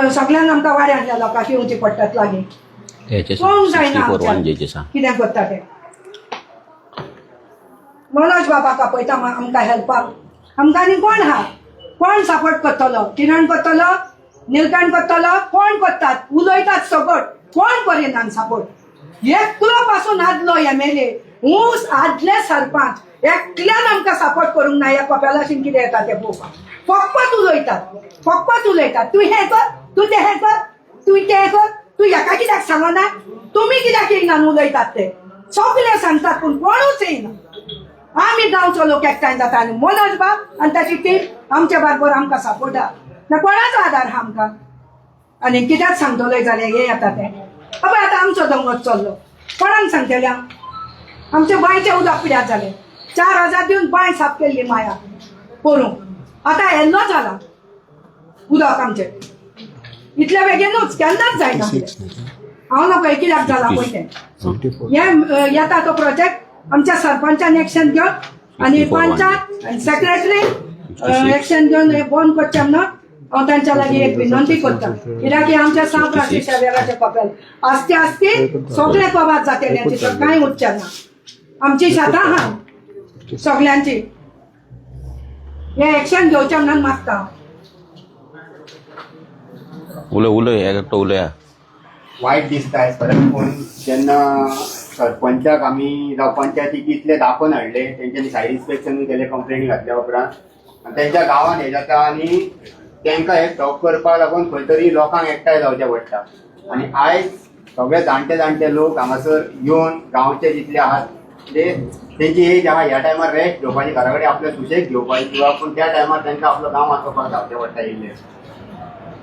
सगळ्यांक आमकां वाड्यांतल्या लोकांक येवचें पडटात लागीं. पळोवंक जायना कितें करता तें. मनोज बाबाक आपयता आमकां हेल्पाक. आमकां आनी कोण आहा, कोण सपोर्ट करतलो. किरण करतलो, निलकंठ करतलो, कोण करतात. उलयतात सकट, कोण करिना सपोर्ट. एकलो पासून आदलो MLA ऊस आदले सरपंच एकल्यान आमकां सपोर्ट करूंक ना. ह्या कपेलाशीन कितें येता तें पळोवपाक. फकत उलयतात. तूं हें कर, तूं तें हें कर, तूं तें कर, तूं हेका कित्याक सांगना, तुमी कित्याक येयना उलयतात ते सगळे सांगतात पूण कोणूच येयना. आमी गांवचो लोक एकठांय जाता आनी मनोज बाब आनी ताची टीम आमच्या बरोबर आमकां सपोर्ट आहा. ना कोणाचो आदार आहा आमकां. आनी कित्याक सांगतलोय जाल्यार हें येता तें. पळय आतां आमचो दोंगर चल्लो, कोणाक सांगतले. आमचे बांयचे उदक पिड्यार जालें. 4,000 दिवन बांय साफ केल्ली माया करूंक. आतां येल्लो जाला उदक आमचें इतले बेगीनूच केन्नाच जायना. हांव नको कित्याक जाला पळय तें. हें येता तो प्रोजेक्ट आमच्या सरपंचान एक्शन घेवन आनी पंचायत आनी सेक्रेटरी एक्शन घेवन हें बंद करचें म्हणून हांव तांच्या लागीं एक विनंती करता. कित्याक की आमच्या सांत फ्रांसीस शेवेराचें कपेल आस्ते आस्ते सगळे कबाद जातले. तितून कांय उरचें ना. आमची शेतां आहा सगळ्यांची. हें एक्शन घेवचें म्हणून मागता. उलया वायट दिसता पूण जेन्ना सरपंचाक आमी जावं पंचायतीक इतले दाखोवन हाडले, तेंच्यांनी सायड इन्स्पेक्शन केले कंप्लेनी घातल्या उपरांत आनी तेंच्या गांवांत हें जाता आनी तांकां हें स्टॉप करपाक लागून खंय तरी लोकांक एकठांय जावचें पडटा. आनी आयज सगळे जाणटे लोक हांगासर येवन गांवचे जितले आहात ते तेंची एज आहा ह्या टायमार रेस्ट घेवपाची, घरा कडेन आपले सुशेग घेवपाची किंवा पूण त्या टायमार तांकां आपलो गांव वाचोवपाक जावचें पडटा.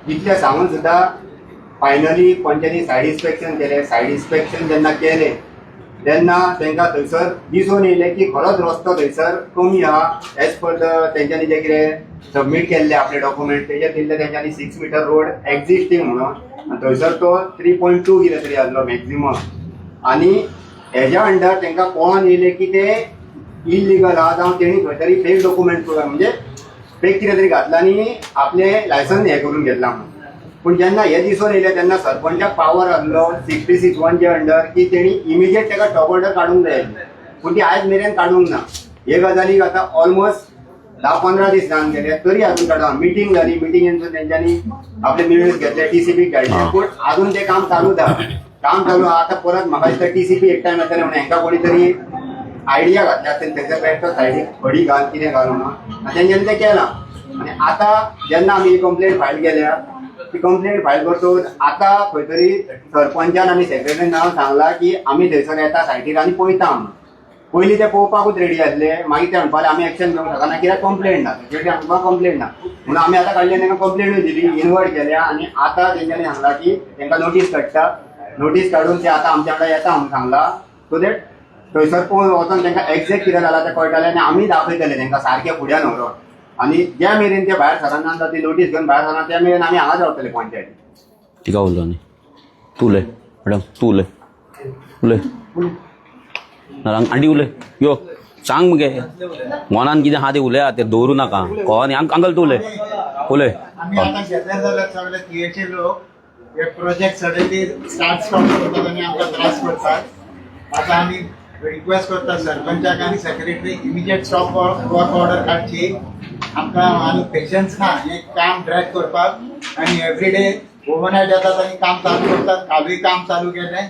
इतलें सांगून सुद्दां फायनली पंचायती सायड इन्स्पेक्शन केलें. सायड इन्स्पेक्शन जेन्ना केलें तेन्ना तांकां थंयसर दिसून येयलें की खरोच रस्तो थंयसर कमी आहा एज पर तेंच्यांनी जे कितें सबमीट केल्ले आपले डॉक्युमेंट तेजेर दिल्ले तेंच्यांनी 6 मीटर रोड एक्झिस्टींग म्हणून आनी थंयसर तो 3.2 कितें तरी आसलो मॅक्झिमम आनी हेज्या अंडर तांकां कळोन येयलें की ते इलिगल आहा जावं तेणी खंय तरी फेक डॉक्युमेंट म्हणजे फेक कितें तरी घातला आनी आपले लायसन्स हें करून घेतला म्हणून पूण जेन्ना हे दिसून येयलें तेन्ना सरपंचाक पावर आसलो 66(1) चे अंडर की तेणी इमिजिएट ताका टॉप ऑर्डर काडूंक जाय पूण ती आयज मेरेन काडूंक ना हे गजालीक आतां ऑलमोस्ट 10-15 दीस जावन गेले तरी अजून काडूंक मिटींग जाली मिटींगेंतून तेंच्यांनी आपले निर्णय घेतले टीसीपीक धाडले पूण अजून ते काम चालूच आहा काम चालू आहा आतां परत म्हाका दिसता टीसीपी एक टायम येतले म्हणून हांकां कोणी तरी आयडिया घातली आसतली तेच्या बेश्टो सायडीक खडी घाल कितें घाल म्हणून आनी तेंच्यांनी तें केलां आनी आतां जेन्ना आमी कंप्लेंट फायल केल्या ती कंप्लेंट फायल करतून आतां खंय तरी सरपंचान आनी सेक्रेटरीन नांव सांगलां की आमी थंयसर येता सायटीर आनी पळयता म्हणून पयलीं ते पळोवपाकूच रेडी आसले मागीर ते म्हणपाक आमी एक्शन घेवंक शकना कित्याक कंप्लेंट ना सेक्रेटरी आमकां कंप्लेंट ना म्हणून आमी आतां काडले तांकां कंप्लेंटूय दिली इनवर्ट केल्या आनी आतां तेंच्यांनी सांगलां की तांकां नोटीस काडटा नोटीस काडून ते आतां आमच्या वांगडा येता म्हणून सांगलां सो दॅट थंयसर पळोवन वचोन तांकां एक्झॅक्ट कितें जालां तें कळटलें आनी आमी दाखयतले तांकां सारकें फुड्यान व्हरोन आनी ज्या मेरेन ते भायर सरना ती नोटीस घेवन भायर सरना त्या मेरेन आमी हांगाच रावतले पंचायती तिका उरलो न्ही तूं उलय मॅडम तूं उलय उलय आंटी उलय यो सांग मगे मनान कितें आहा तें उलया तें दवरूं नाका कळोनी अंकल तूं उलय उलय आमी आतां घेतले जाल्यार सगळे तियेचे लोक हे प्रोजेक्ट सडनली स्टार्ट स्टॉप करतात आनी आमकां त्रास करतात आतां आमी रिक्वेस्ट करता सरपंचाक आनी secretary immediate stop work order काडची आमकां आनी पेशन्स ना हें काम ड्रॅग करपाक आनी एवरीडे ओवरनायट येतात आनी काम चालू करतात कालूय काम चालू केलें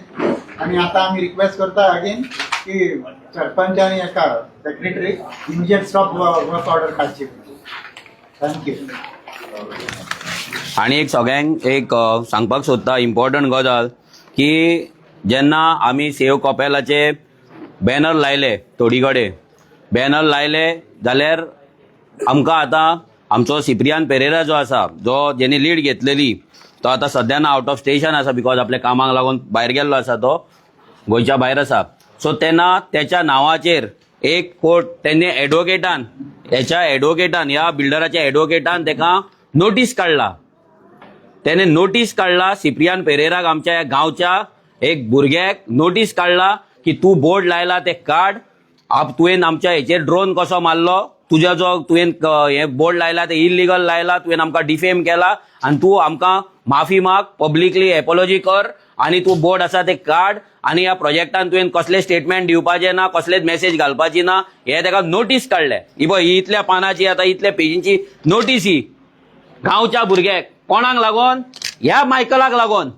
आनी आतां आमी रिक्वेस्ट करता अगेन की सरपंच आनी हेका secretary immediate stop work order काडची थँक्यू आनी एक सगळ्यांक एक सांगपाक सोदता इम्पॉर्टंट गजाल की जेन्ना आमी सेव कपेलाचे बॅनर लायले थोडी कडेन बॅनर लायले जाल्यार आमकां आतां आमचो सिप्रियान पेरेरा जो आसा जो जेणे लीड घेतलेली तो आतां सद्यान आउट ऑफ स्टेशन आसा बिकॉज आपल्या कामाक लागून भायर गेल्लो आसा तो गोंयच्या भायर आसा सो तेन्ना त्याच्या नांवाचेर एक कोर्ट तेणे एडवोकेटान ह्या बिल्डराच्या एडवोकेटान ताका नोटीस काडला त्याने नोटीस काडला सिप्रियान पेरेराक आमच्या ह्या गांवच्या एक भुरग्याक नोटीस काडला की तूं बोर्ड लायला ते काड तुवें आमच्या हेचेर ड्रोन कसो मारलो तुज्या जो तुवें हे बोर्ड लायला ते इलिगल लायला तुवें आमकां डिफेम केला आनी तूं आमकां माफी माग पब्लिकली एपॉलॉजी कर आनी तूं बोर्ड आसा ते काड आनी ह्या प्रोजेक्टान तुवें कसले स्टेटमेंट दिवपाचें ना कसलेच मेसेज घालपाची ना हे ताका नोटीस काडले ही इतल्या पानाची आतां इतल्या पेजींची नोटीस ही गांवच्या भुरग्याक कोणाक लागून ह्या मायकलाक लागून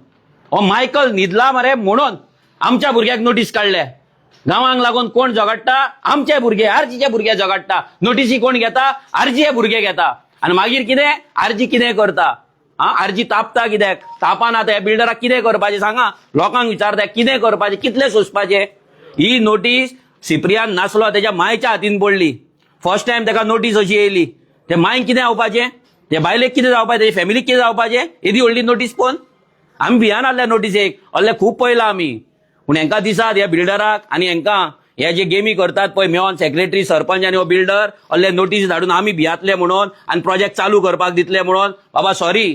हो मायकल न्हिदला मरे म्हणून आमच्या भुरग्याक नोटीस काडल्या गांवांक लागून कोण झगडटा आमचे भुरगे आरजीचे भुरगे झगडटा नोटीसी कोण घेता आरजीचे भुरगे घेता आनी मागीर कितें आरजी कितें करता आरजी तापता कित्याक तापान आतां ह्या बिल्डराक कितें करपाचें सांगा लोकांक विचारता कितें करपाचें कितलें सोंसपाचें ही नोटीस सिप्रियान नासलो तेज्या मायच्या हातीन पडली फर्स्ट टायम ताका नोटीस अशी येयली ते मायक कितें जावपाचें ते बायलेक कितें जावपाचें तेजे फॅमिलीक कितें जावपाचें येदी व्हडली नोटीस पोवन आमी भियान आहल्या नोटीसेक असले खूब पळयला आमी पूण हांकां दिसात ह्या बिल्डराक आनी हांकां हे जे गेमी करतात पळय मेळोन सेक्रेटरी सरपंच आनी हो बिल्डर असले नोटीस धाडून आमी भियातले म्हणून आनी प्रोजेक्ट चालू करपाक दितले म्हणून बाबा सॉरी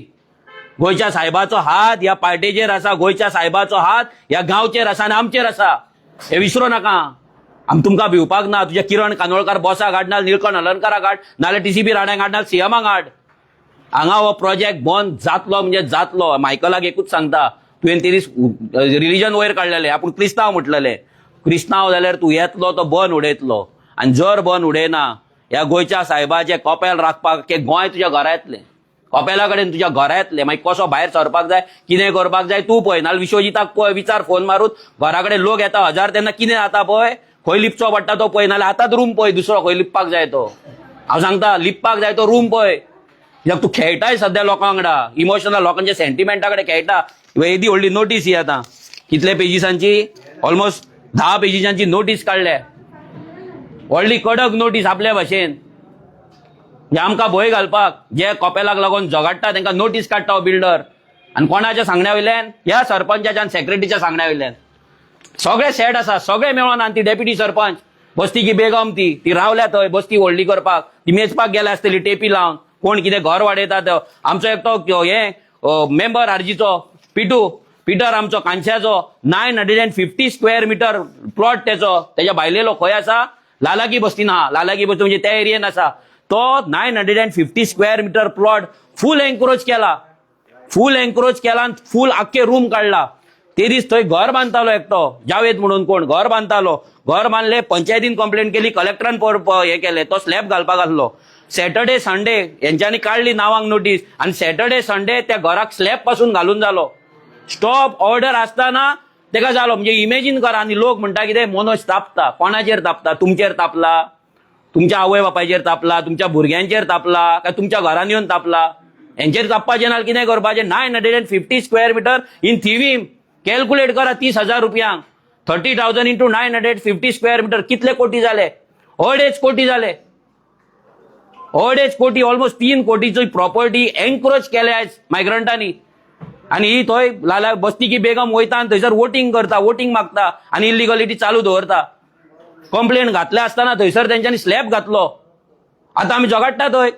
गोंयच्या साहेबाचो हात ह्या पार्टेचेर आसा गोंयच्या साहेबाचो हात ह्या गांवचेर आसा आनी आमचेर आसा हे विसरूं नाका आमी तुमकां भिवपाक ना तुझे किरण कानोळकार बॉसाक हाडनाल निळकंठ हलर्णकाराक हाड नाल्यार टीसीबी राण्याक हाडनाल सीएमाक हाड हांगा हो प्रोजेक्ट बंद जातलो म्हणजे जातलो मायकलाक एकूच सांगता तुवें तरी रिलीजन वयर काडलेलें आपूण क्रिस्तांव म्हटलेलें क्रिस्तांव जाल्यार तूं येतलो तो बंद उडयतलो आनी जर बंद उडयना ह्या गोंयच्या साहेबाचे कोपेल राखपाक के गोंय तुज्या घरा येतलें कोपेला कडेन तुज्या घरा येतलें मागीर कसो भायर सरपाक जाय कितें करपाक जाय तूं पळय नाल्यार विश्वजिताक पळय विचार फोन मारून घरा कडेन लोक येता 1000 तेन्ना कितें जाता पळय खंय लिपचो पडटा तो पळय नाल्यार आतांच रूम पळय दुसरो खंय लिपपाक जाय तो हांव सांगता लिपपाक जाय तो रूम पळय कित्याक तूं खेळटाय सद्या लोकां वांगडा इमोशनल लोकांच्या सेंटिमेंटा कडेन खेळटा येदी व्हडली नोटीस ही आतां कितले पेजीसांची ऑलमोस्ट 10 पेजीसांची नोटीस काडल्या व्हडली कडक नोटीस आपल्या भाशेन जे आमकां भंय घालपाक जे कोपेलाक लागून झगडटा तांकां नोटीस काडटा हो बिल्डर आनी कोणाच्या सांगण्या वयल्यान ह्या सरपंचाच्या आनी सेक्रेटरीच्या सांगण्या वयल्यान सगळे सेट आसा, सगळे मेळोन आनी ती डेप्युटी सरपंच बस्ती की बेगम ती रावल्या थंय बस्ती व्हडली करपाक, ती मेचपाक गेल्या आसतली टेपी लावन, कोण कितें घर वाडयता तो. आमचो एकटो हे मेंबर आरजीचो पिटर आमचो कांच्याचो 950 स्क्वेअर मिटर प्लॉट तेच्या भायलेलो खंय आसा, लालाकी बस्तीन आहा. लालाकी बस्ती म्हणजे त्या एरियेन आसा तो. 950 स्क्वेअर मिटर प्लॉट फुल एन्क्रोच केला आनी फुल आख्खे रूम काढला. ते दीस थंय घर बांदतालो एकटो जावेद म्हणून कोण घर बांदतालो. घर बांदले, पंचायतीन कंप्लेंट केली, कलेक्टरान हे केले, तो स्लॅब घालपाक आसलो. सॅटर्डे संडे यांच्यानी काढली नावांक नोटीस आणि सॅटर्डे संडे त्या घराक स्लॅब पासून घालून जालो. स्टॉप ऑर्डर असताना तेका जालो. म्हणजे इमेजिन करा. आणि लोक म्हणटा कितें मनोज तापता. कोणाचेर तापता? तुमचेर तापला, तुमच्या आवय बापायचेर तापला, तुमच्या भुरग्यांचेर तापला, काय तुमच्या घरान येवन तापला? यांचेर तापपाचें ना कितें करपाचें? 950 square metre in Thivim calculate करा. 30,000 रुपयांक 30,000 इंटू 950 स्क्वेअर मिटर कितले कोटी जाले? 2.5 कोटी जाले. 2.5 कोटी, ऑलमोस्ट 3 कोटीची प्रॉपर्टी एन्क्रोच केल्या मायग्रंटांनी. आणि ही थंय लाला बस्ती की बेगम वयता आनी थंयसर वोटिंग करता, वोटिंग मागता आनी इलिगलिटी चालू दवरता. कंप्लेंट घातल्या आसतना थंयसर तेंच्यांनी स्लॅब घातलो. आतां आमी झगडटा थंय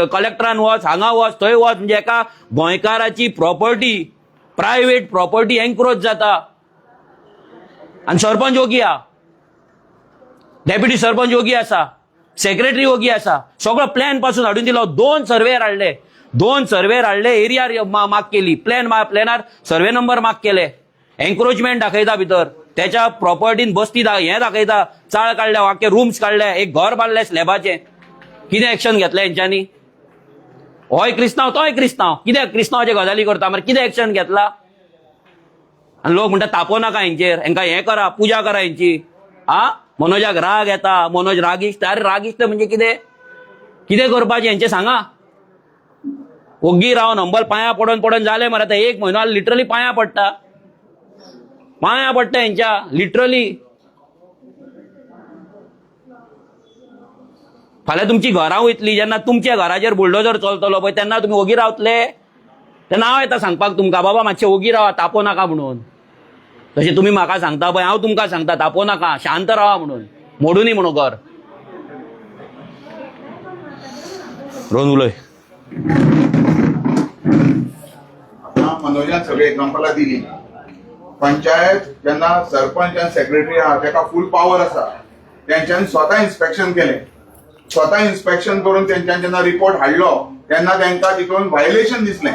कलेक्टरान वच, हांगा वच, थंय वच. म्हणजे एका गोंयकाराची प्रॉपर्टी, प्रायव्हेट प्रॉपर्टी एन्क्रोच जाता. आणि सरपंच योगी आहा, डेप्युटी सरपंच योगी आसा, सेक्रेटरी योगी आसा. सगळं प्लॅन पासून हाडून दिलो. 2 सर्वेर हाडले, एरिया मार्क केली, प्लॅनार सर्वे नंबर मार्क केले. एन्क्रोचमेंट दाखयता भितर, त्याच्या प्रॉपर्टीन बस्ती हे दाखयता, चाळ काढल्या, वाक्य रूम्स काढले, एक घर बांदले स्लॅबाचे. कितें एक्शन घेतलें हेंच्यांनी? होय क्रिस्तांव तोय क्रिस्तांव, कितें क्रिस्तांवाचे गजाली करता मरे? कितें एक्शन घेतला? आणि लोक म्हणटा तापो नाका हेंचेर, हेंका हें करा, पुजा करा हेंची. मनोजाक राग येता, मनोज रागिश्ट. अरे रागिश्ट म्हणजे कितें करपाचें हेंचें सांगा. ओग्गी रावन हंबल पांयां पडोन जालें मरे. आतां 1 म्हयनो लिटरली पांयां पडटा हेंच्या, लिटरली. फाल्यां तुमची घरां वयतली, जेन्ना तुमच्या घराचेर बुलडोजर चलतलो पळय तेन्ना तुमी ओगी रावतले. तेन्ना हांव येता सांगपाक तुमकां, बाबा मातशें ओगी रावा, तापो नाका म्हणून. तशें तुमी म्हाका सांगता पळय, हांव तुमकां सांगता तापो नाका, शांत रावा म्हणून, मोडूनी म्हणून घर. रोहन उलय. आता मनोजान सगळे एक्झाम्पलां दिली. पंचायत जेन्ना सरपंच आनी सेक्रेटरी आहा तेका फूल पावर आसा. तेंच्यांनी स्वता इन्स्पेक्शन केलें. स्वता इन्स्पेक्शन करून तेंच्यांनी जेन्ना रिपोर्ट हाडलो तेन्ना तेंकां तितून व्हायलेशन दिसलें.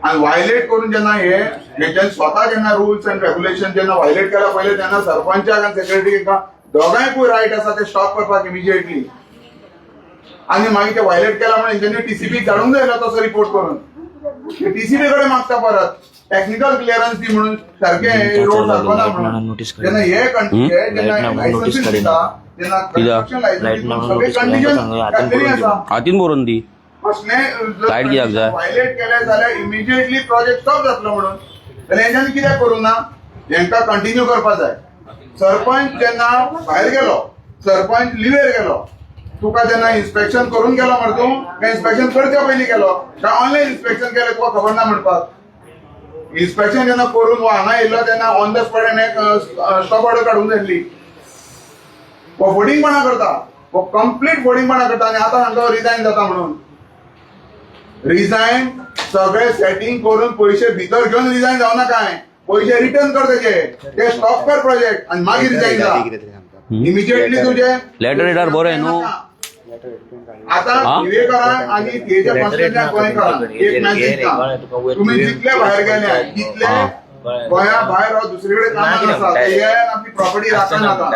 आणि व्हायलेट करून जेन्ना हेंच्यांनी स्वता जेन्ना रुल्स अँड रेग्युलेशन जेन्ना व्हायलेट केला पहिले तेन्ना सरपंचाक आनी सेक्रेटरीक दोगांयकूय रायट आसा ते स्टॉप करपाक इमिजिएटली. आणि मागीर ते व्हायलेट केला म्हणून तेंच्यांनी टीसीपीक धाडूंक जाय तसो रिपोर्ट करून. टीसीपी कडेन मागता परत टेक्निकल क्लिअरन्स दी म्हणून, सारखे रोड दाखवना म्हणून. जेन्ना लायसन्स दिता तेन्ना कन्स्ट्रक्शन लायसन्स सगळे कंडिशन घातलेली आसा. हातीन बरोवन दी. लायट कित्याक जाय? व्हायलेट केले जाल्यार इमिजिएटली प्रोजेक्ट स्टॉप जातलो म्हणून. जाल्यार हेंच्यांनी कित्याक करूं ना? हेंका कंटिन्यू करपाक जाय. सरपंच जेन्ना भायर गेलो, सरपंच लिव्हेर गेलो, तुका जेन्ना इन्स्पेक्शन करून गेलो मरे तूं, काय इन्स्पेक्शन करच्या पयलीं गेलो, काय ऑनलायन इन्स्पेक्शन केलें तुका खबर ना म्हणपाक? इन्स्पेक्शन जेन्ना करून हांगा येयलो तेन्ना on the spot stop order काडूंक जाय. हो फोडिंगपणा करता, हो कंप्लीट फोडिंगपणा करता. आणि आतां सांगता रिजायन जाता म्हणून. रिजायन सगळे सेटिंग करून पयशे भितर घेवन रिजायन जावना काय, पयशे रिटर्न कर ते स्टॉप कर प्रोजेक्ट आणि मागीर रिजायन जा. इमिजिएटली तुझे लेटर बरें न्हू. आता विवेकानंद आणि तेच्या कॉन्स्टिट्युएंट गोंयकार एक मॅसेज दिता, तुम्ही जितले भायर गेले तितले गोंया भायर दुसरे कडेन कामाक आसा ते आपली प्रॉपर्टी राखन नाका.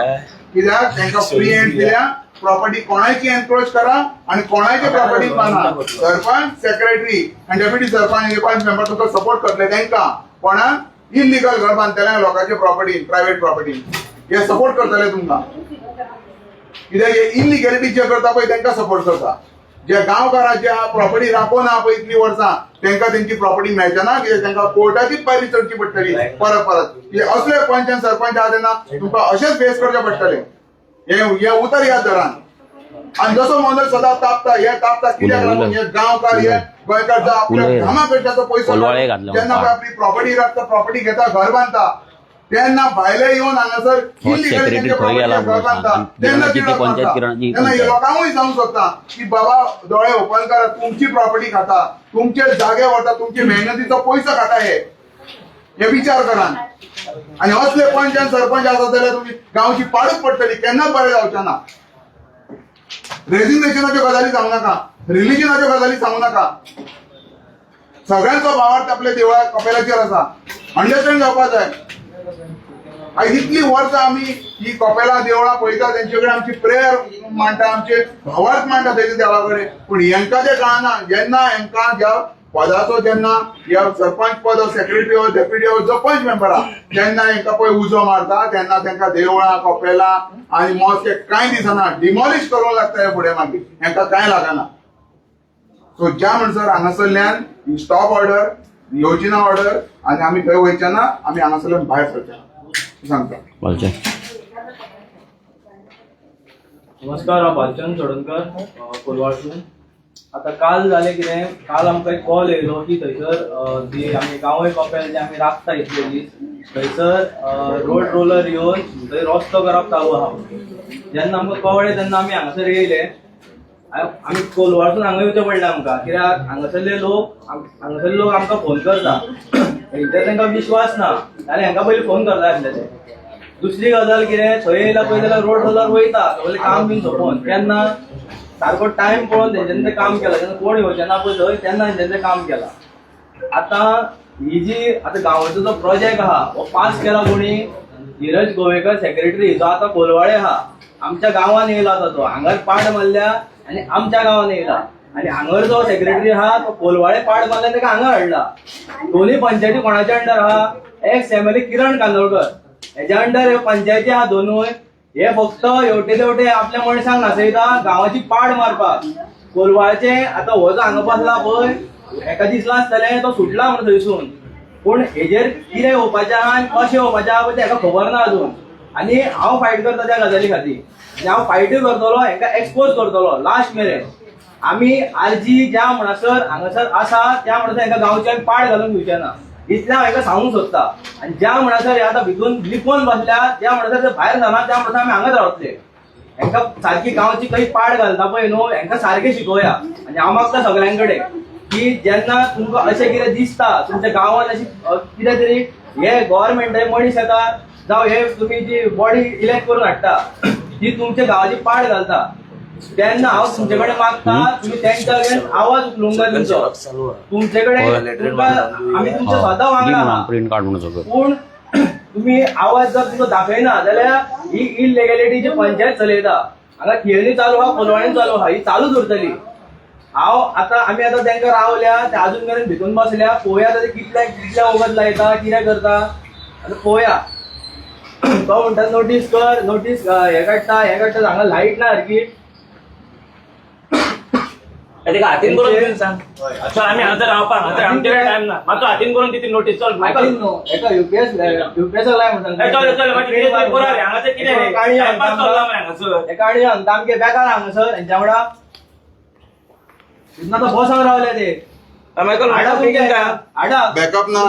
कित्याक तांकां फ्री हँड दिल्या. प्रॉपर्टी कोणाची एन्क्रोच करा आणि कोणाची प्रॉपर्टी बांदा. सरपंच, सेक्रेटरी आणि डेप्युटी सरपंच मेंबर तुका सपोर्ट करतले. तांकां कोणाक इलिगल घर बांदतले लोकांचे प्रॉपर्टी, प्रायव्हेट प्रॉपर्टी हे सपोर्ट करतले तुमकां. कित्याक हे इलिगॅलिटी जे करता पळय तांकां सपोर्ट करता. जे गांवकारांचे प्रॉपर्टी राखोना पळय इतली वर्सां तांकां तेंची प्रॉपर्टी मेळचना. कित्याक तांकां कोर्टाचीच पायरी चडची पडटली परत. असले पंच आनी सरपंच आहा तेन्ना तुमकां अशेंच फेस करचें पडटलें. हे उतर ह्या दरान. आणि जसो मनोज सदां तापता, हे तापता कित्याक लागून? हे गांवकार, हे गोंयकार जो आपल्या घामा पेटाचो पयसो जेन्ना आपली प्रॉपर्टी राखता, प्रॉपर्टी घेता, घर बांदता, तेन्ना भायले येवन हांगासर हो, illegally secretary तेंचे थंय गेला property म्हणून घालता. सांग. तेन्ना किती तिडक पंचायत मारता. किराणाची तेन्ना हे पंचायत. लोकांकूय सांगूंक सोदता की बाबा दोळे ओपन करा, तुमची प्रॉपर्टी खाता, तुमचे जागे व्हरता, तुमची मेहनतीचो पयसो खाता हे विचार करान. आणि असले पंच आणि सरपंच आसात जाल्यार तुमी गांवची पाडूच पडटली, केन्नाच बरें जावचें ना. रेजिग्नेशनाच्यो गजाली सांगू नाका, रिलिजनाच्यो गजाली सांगू नाका. सगळ्यांचो भावार्थ आपल्या देवळा कपेलाचेर आसा. अंडरस्टँड जावपाक जाय. आयज इतली वर्सां आमी ही कपेला देवळां पळयता, तेंचे कडेन आमची प्रेयर मांडटा, आमचे भावार्थ मांडटा तेजे देवा कडेन. पूण हेंकां तें कळना. जेन्ना हेंकां ह्या पदाचो जेन्ना ह्या सरपंच पद, सेक्रेटरी हो, डेप्युटी हो, जो पंच मेंबर आहा, तेन्ना हेंकां पळय उजो मारता, तेन्ना तेंकां देवळां, कपेलां आनी मॉस्क कांय दिसना. डिमॉलिश करूंक लागता हे फुडें मागीर. हेंकां कांय लागना. सो ज्या म्हणसर हांगासरल्यान ही स्टॉप ऑर्डर, येवची ना ऑर्डर, आनी आमी थंय वयचे ना, आमी हांगासरल्यान भायर सरचे ना सांगता. बोलचे. नमस्कार, हांव भालचंद चोडणकर, कोलवाळसून. आता काल जालें कितें, काल आमकां एक कॉल येयलो की थंयसर जी आमी गांवय कपेल जे आमी राखता इतले दीस, थंयसर रोड रोलर येवन थंय रस्तो करप चालू आहा. जेन्ना आमकां कळ्ळें तेन्ना आमी हांगासर येयले. आमी कोलवाळसून हांगा येवचें पडलें आमकां, कित्याक हांगासरले लोक आमकां फोन करता. हेंचेर तांकां विश्वास ना जाल्यार हांकां पयलीं फोन करता आसलेले. दुसरी गजाल कितें, थंय येयला पळय जाल्यार रोड रोलर वयता सगळें काम बीन सोंपोवन. तेन्ना सारको टायम पळोवन तेंच्यांनी तें काम केलां. जेन्ना कोण येवचें ना पळय थंय तेन्ना तेंच्यांनी तें काम केलां. आतां ही जी आतां गांवाचो जो प्रोजेक्ट आहा हो पास केला कोणी, धीरज गोवेकर सेक्रेटरी, जो आतां कोलवाळे आहा. आमच्या गांवान येयला आतां तो, हांगर पाड मारल्या आनी आमच्या गांवान येयला. आनी हांगर जो सेक्रेटरी आहा तो कोलवाळे पाड मारल्या ताका हांगा हाडला. दोन्ही पंचायती कोणाच्या अंडर आहा, एक्स एमएलए किरण कांदोळकर हेच्या अंडर ह्यो पंचायती आहा दोनूय. हे फक्त हेवटे तेवटे आपल्या मनशांक नासयता गांवाची पाड मारपाक. कोलवाळचे आतां हो जो हांगा बसला पळय, हेका दिसला आसतलें तो सुटला म्हणून थंयसून. पूण हेजेर कितें येवपाचें आहा आनी कशें येवपाचें आहा पळय तें हेका खबर ना अजून. आनी हांव फायट करता त्या गजाली खातीर. आनी हांव फायटूय करतलो, हेका एक्सपोज करतलो लास्ट मेरेन. आमी आरजी ज्या म्हणसर हांगासर आसा त्या म्हणसर हेका गांवच्या पाड घालून घेवचे ना, इतलें हांव हेका सांगूंक सोदता. आनी ज्या म्हणसर हे आतां भितून लिपोवन बसल्या, त्या म्हणसर ते भायर जाना, त्या म्हणसर आमी हांगाच रावतले. हेंकां सारकी गांवची खंय पाड घालता पळय न्हू, हेंकां सारकें शिकोवया. आनी हांव मागता सगळ्यां कडेन की जेन्ना तुमकां अशें कितें दिसता तुमच्या गांवांत अशी कितें तरी हे गव्हर्मेंट मनीस येता जावं हे तुमी जी बॉडी इलेक्ट करून हाडटा ती तुमच्या गांवाची पाड घालता, तेन्ना हांव तुमचे कडेन मागता तुमी तेंच्या अगेन्स्ट आवाज उखलूंक जाय तुमचो. तुमचे कडेन आमी तुमचे सदां वांगडा आहा. प्रिंट काढ म्हणून सगळं. पूण तुम्ही आवाज जर तुमचो दाखयना जाल्यार ही इलिगॅलिटी जी पंचायत चलयता हांगा थियरी चालू आहा, कोलवाळेन चालू आहा, ही चालूच उरतली. आमी आतां तांकां रावल्या, ते अजून मेरेन भितून बसल्या. पळोवया ते कितल्या वगत लायता, कितें करता आतां पळोवया. तो म्हणटा नोटीस कर, नोटीस हे काडटा हांगा लायट ना सारकी. तेका हातीन करून सांग. अच्छा आम्ही हांगा रावपाक आमच्याकडे टाइम ना. मातसो हातीन करून दिती नोटीस. चल एका युपीएस लाय म्हणटा हांगासर कितें हांगासर एका आनी आमगे बेकार हांगासर हेंच्या वांगडा तो बॉसाक रावले ते बॅकअप ना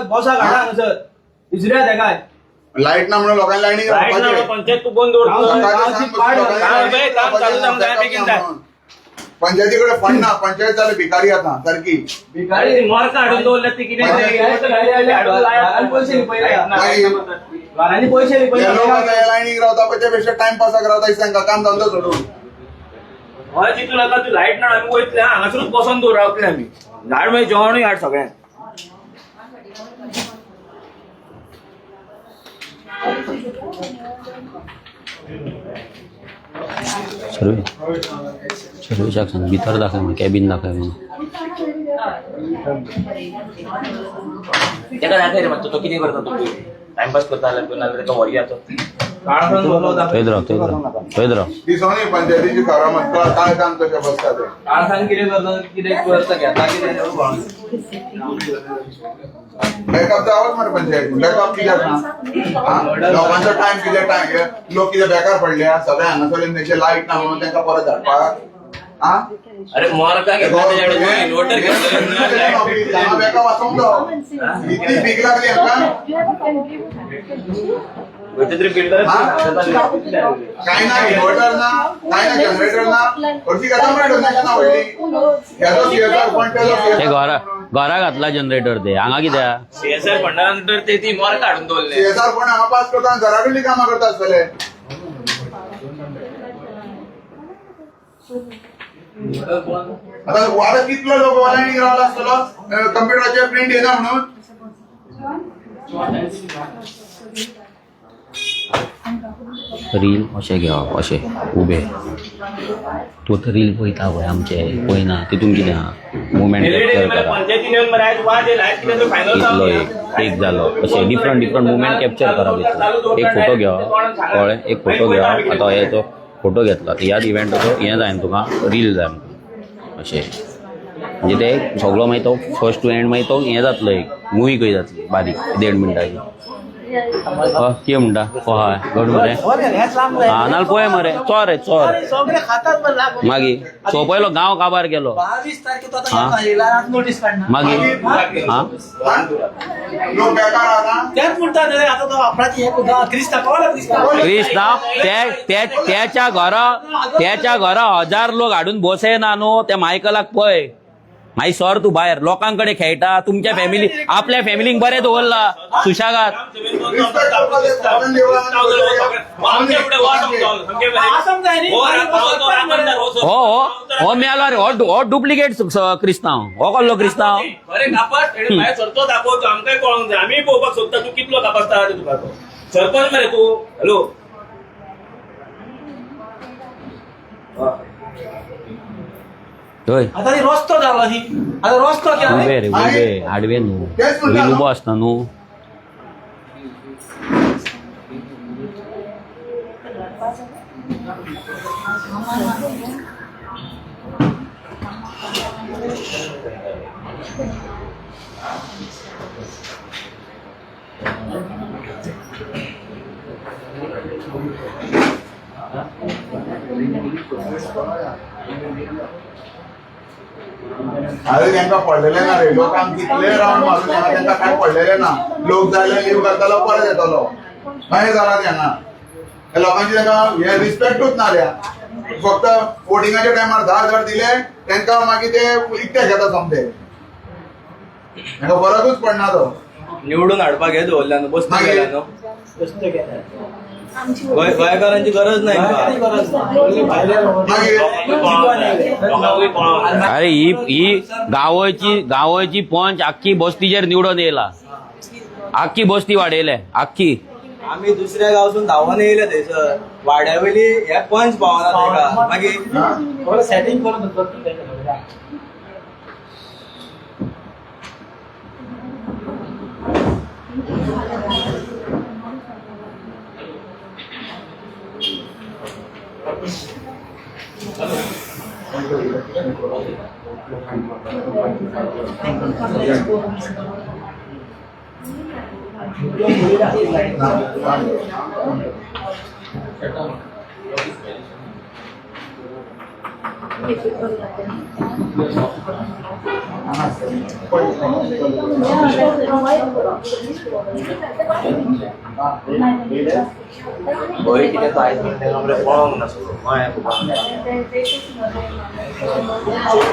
बॉसाक हाडा हांगासर दुसऱ्या तेका लाईट ना म्हणून लोकांनी लायनीक पंचायत तू बंद पंचायतीकडे फंड ना, पंचायत जाले भिकारी आता सारकी भिकारी मोरका हाडून दवरले ती कितें लायनीक रावता पळय त्यापेक्षा टाइमपासाक रावता दिसता काम धंदो सोडून. हय चितू नाका तू लायट ना आमी वयतले हांगासरूच बसोन दवर रावतले आमी. झाड मागीर जेवणूय हाड सगळ्यांक. सर्वेशाक सांग भितर दाखय म्हणून, कॅबिन दाखय म्हणून. तेका दाखय रे मातसो तो कितें करता तो टाइमपास करता जाल्यार तो व्हरी येता. थंयच राव. दिसोनी पंचायतीची कारामत काय काम कशें बसता ते. काळखान कितें करता घेता कितें बॅकअप जावच मरे पंचायत. बॅकअप कित्याक ना, लोकांचो टाइम कितें टाइम, लोक कितें बेकार पडल्या सगळे हांगासरल्यान तेंचे लायट ना म्हणून तांकां परत धाडपाक. अरे मोरका घेतला त्याच्याकडे इन्व्हर्टर घेतलं बॅकअप आसूंक जाय. इतली भीक लागली हांकां. तरी बिल्डर काय ना इन्व्हर्टर ना काय ना जनरेटर ना हरशी घेता मरे डोनेशन आवडली त्याचा सीएसआर फंड ते घरा घातला जनरेटर ते हांगा कित्याक सीएसआर फंडानंतर ते ती मोर काढून दवरले सीएसआर फंड हांगा पास करता घरा कडली कामां करता आसतले आता वाडा कितलो लोक वालांनी रावला आसतलो कम्प्युटराचेर प्रिंट येना म्हणून रील अशें घेवप अशें उबे तूं आतां रील पळयता पळय आमचे पळयना तितून कितें आहा मुवमेंट कॅप्चर करा पंचायतीन येवन मरे आयज वाद येयला आयज कितें फायनल इतलो एक जालो अशें डिफरंट मुवमेंट कॅप्चर करप इतलो एक फोटो घेवप कळ्ळें एक फोटो घेवप आतां हेचो फोटो घेतला ह्याच इव्हेंटाचो हें जाय तुका रील जाय अशें म्हणजे ते सगळो मागीर तो फर्स्ट टू एंड मागीर तो हें जातलो एक मुवी कशी जातली बारीक 1.5 मिनटाची कितें म्हणटा हय घट मरे हा नाल पळय मरे चोर रे चोर मागीर सोंपयलो गांव काबार केलो मागीर हा लोक बेकार आहा क्रिस्तांव त्याच्या घरा 1000 लोक हाडून बसय ना न्हू त्या मायकलाक पळय मागीर सर तूं भायर लोकांकडे खेळटा तुमच्या फॅमिली आपल्या फॅमिलीक बरें दवरला सुशागात हो हो हो मेलो रे हो डुप्लिकेट क्रिस्तांव हो कसलो क्रिस्तांव बरे कापत भायर सरतो दाखोवतो आमकांय कळोंक जाय आमी पळोवपाक सोदता तूं कितलो कापसता तुका तो सरपंच मरे तूं हॅलो थंय आता रस्तो जालो ही आता रस्तो उबे रे उबे आडवे न्हू रील उबो आसता न्हू अरे त्यांना पडलेले ना रे लोक कितले राऊंड मारून त्यांना काय पडलेले ना लोक जायला लीव करतालो परत येतलो काय जाला त्यांना लोकांची त्यांना हे रिस्पेक्टूच ना रे फक्त वोटिंगाच्या टायमार 10,000 दिले त्यांना मागीर ते इकते घेता समजे त्यांना फरकूच पडना तो निवडून हाडपाक हे दवरल्या न्हू बसता गेल्या न्हू गोंयकारांची गरज नाही अरे ही गावची पंच आख्खी बस्तीचेर निवडून येयला आख्खी बस्ती वाडयले आख्खी आम्ही दुसऱ्या गावसून धांवून येयले थंयसर वाड्या वयली हे पंच पावना ताका मागीर सेटिंग करून बरी कितें आयज तेंका पळोवंक नासलो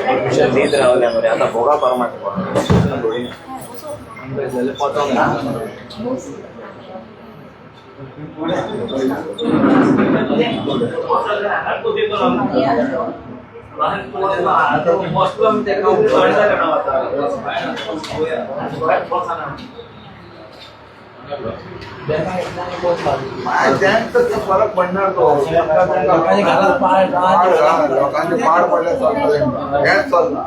परमिशन दीत रावले मरे आतां भोगा परमाट पचोंक ना फरक पडणार तो लोकांचे पाड पडले हेच चलना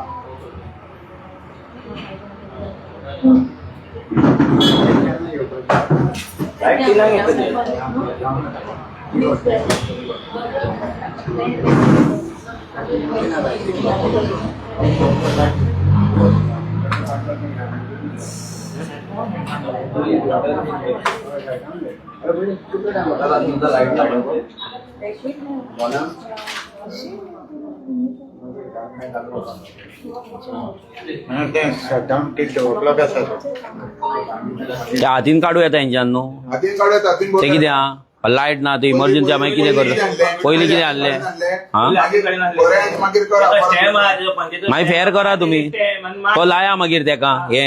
ते शटडाऊन टील डेव्हलप आसा त्या हातीन काढू येता हेंच्यान न्हू हातीन काढूया हातीन ते कितें हा लायट ना ते इमर्जन्सी मागीर कितें करता पयलीं कितें हाडलें हा मागीर करा मागीर फेर करा तुमी तो लाया मागीर तेका हे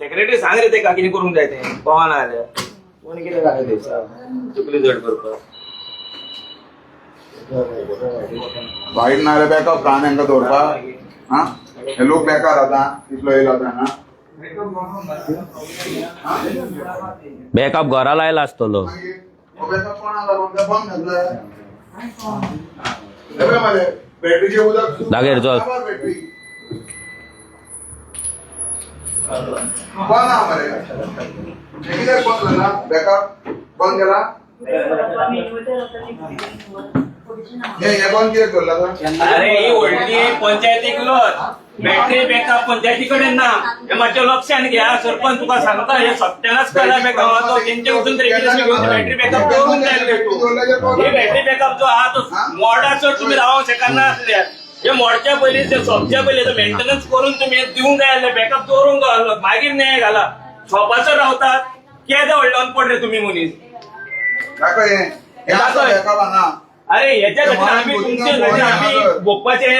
सेक्रेटरी सांग रे तेका कितें करूंक जाय तें पळोवना जाल्यार कोणी कितें घालें ते चुकली जड करपाक वायट ना जाल्यार बॅकअप कान हांकां दवरपाक हा हे लोक बेकार आता इतलो येयलो आता ना बॅकअप घरा लायला आसतलो बॅकअप कोणाला बंद घातलं बॅटरीचे उदक दागेर चल बॅटरी बंद ना मरे कित्याक बंद झाला बॅकअप बंद केला हे बंद कित्याक करला अरे ही व्हडली पंचायतीक लॉज बॅटरी बॅकअप पंचायती कडेन ना हे मातशें लक्षान घ्या सरपंच तुका सांगता हे सत्यानाच केला गांवाचो तेंचे वचून रेग्युलेशन घेवन बॅटरी बॅकअप करून जाय तूं ही बॅटरी बॅकअप जो आहा तो मोडाचो तुम्ही रावंक शकना आसल्या हे मोडच्या पयलीं ते सोपच्या पयलीं मेंटेनन्स करून तुम्ही दिवंक जाय आसलें बॅकअप दवरूंक जाय मागीर न्याय घाला शॉपाचो रावतात केदां व्हडल्यान पडले तुमी मनीस बॅकअप ना अरे हेच्या खातीर आमी तुमचे खातीर आमी भोगपाचे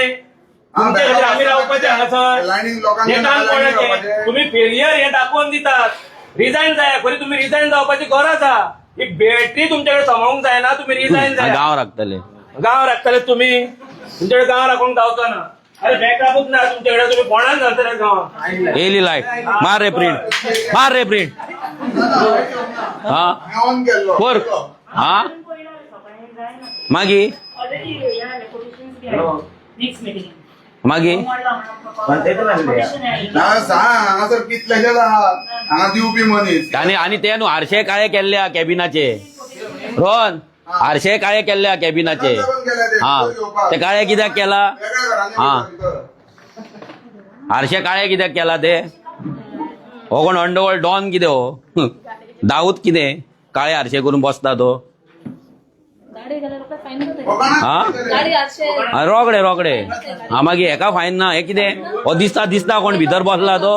तुमचे खातीर आमी रावपाचे हांगासर हे काम कोणाचें तुम्ही फेलियर हे दाखोवन दितात रिजायन जाय खरी तुम्ही रिजायन जावपाची गरज आहा ही बॅटरी तुमच्याकडे सांबाळूंक जायना तुम्ही रिजायन जाय गांव राखतले गांव राखतले तुम्ही तुमच्याकडे गांव राखूंक गावचो ना अरे बॅकअपच ना तुमच्याकडे तुम्ही कोणाक घालतले गांवांत येयली लायट मार रे प्रिंट हा ऑन केल्लो कर हा मागीर मागीर हांगासर कितलेशेच आहा हांगा दिवपी मनीस आणि ते न्हू हारशे काळे केल्ल्या कॅबिनाचे रोहन हारशे काळे केल्ल्या कॅबिनाचे हा ते काळे कित्याक केला हा हारशे काळे कित्याक केला ते हो कोण अंडरवर्ल्ड डॉन कितें हो दाऊद कितें काळे हारशे करून बसता तो हा रोकडे हा मागीर हेका फायन ना हे कितें हो दिसता कोण भितर बसला तो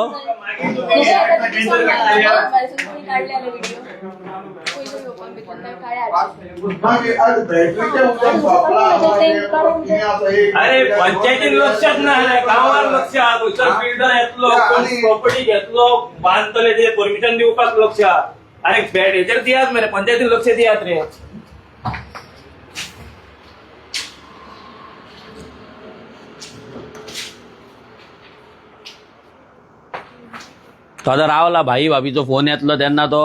अरे पंचायतीन लक्षात ना गांवार लक्ष आहा खंयसर बिल्डर येतलो कोण प्रॉपर्टी घेतलो बांदतले ते परमिशन दिवपाक लक्ष आहा अरे हेचेर दियात मरे पंचायतीन लक्ष दियात रे तो आतां रावला भाई भाभीचो फोन येतलो तेन्ना तो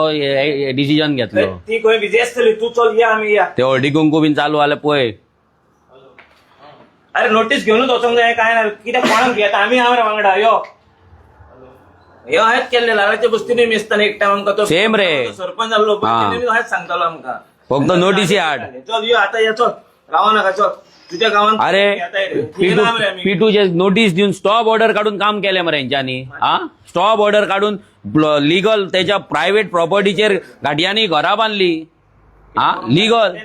डिसिजन घेतलो ती खंय बिजी आसतली तू चल या आमी या ते हळदी कुंकू बीन चालू जाल्यार पळय अरे नोटीस घेऊनच वचोंक जाय काय ना कित्याक कोणाक घेता आमी आहा वांगडा यो हेच केल्ले लावाच्या बस्तीने मिसताना एक टाइम आमकां तो सेम रे सरपंच जाल्लो हेच सांगतालो आमकां फक्त नोटीसी हाड चल यो आता या चल रावो नाका चल तुझ्या गावात अरे पिटूचे नोटीस देऊन स्टॉप ऑर्डर काढून काम केले मरे यांच्यानी हा स्टॉप ऑर्डर काढून लिगल त्याच्या प्रायव्हेट प्रॉपर्टीचेर गाडयांनी घरा बांधली हा लिगल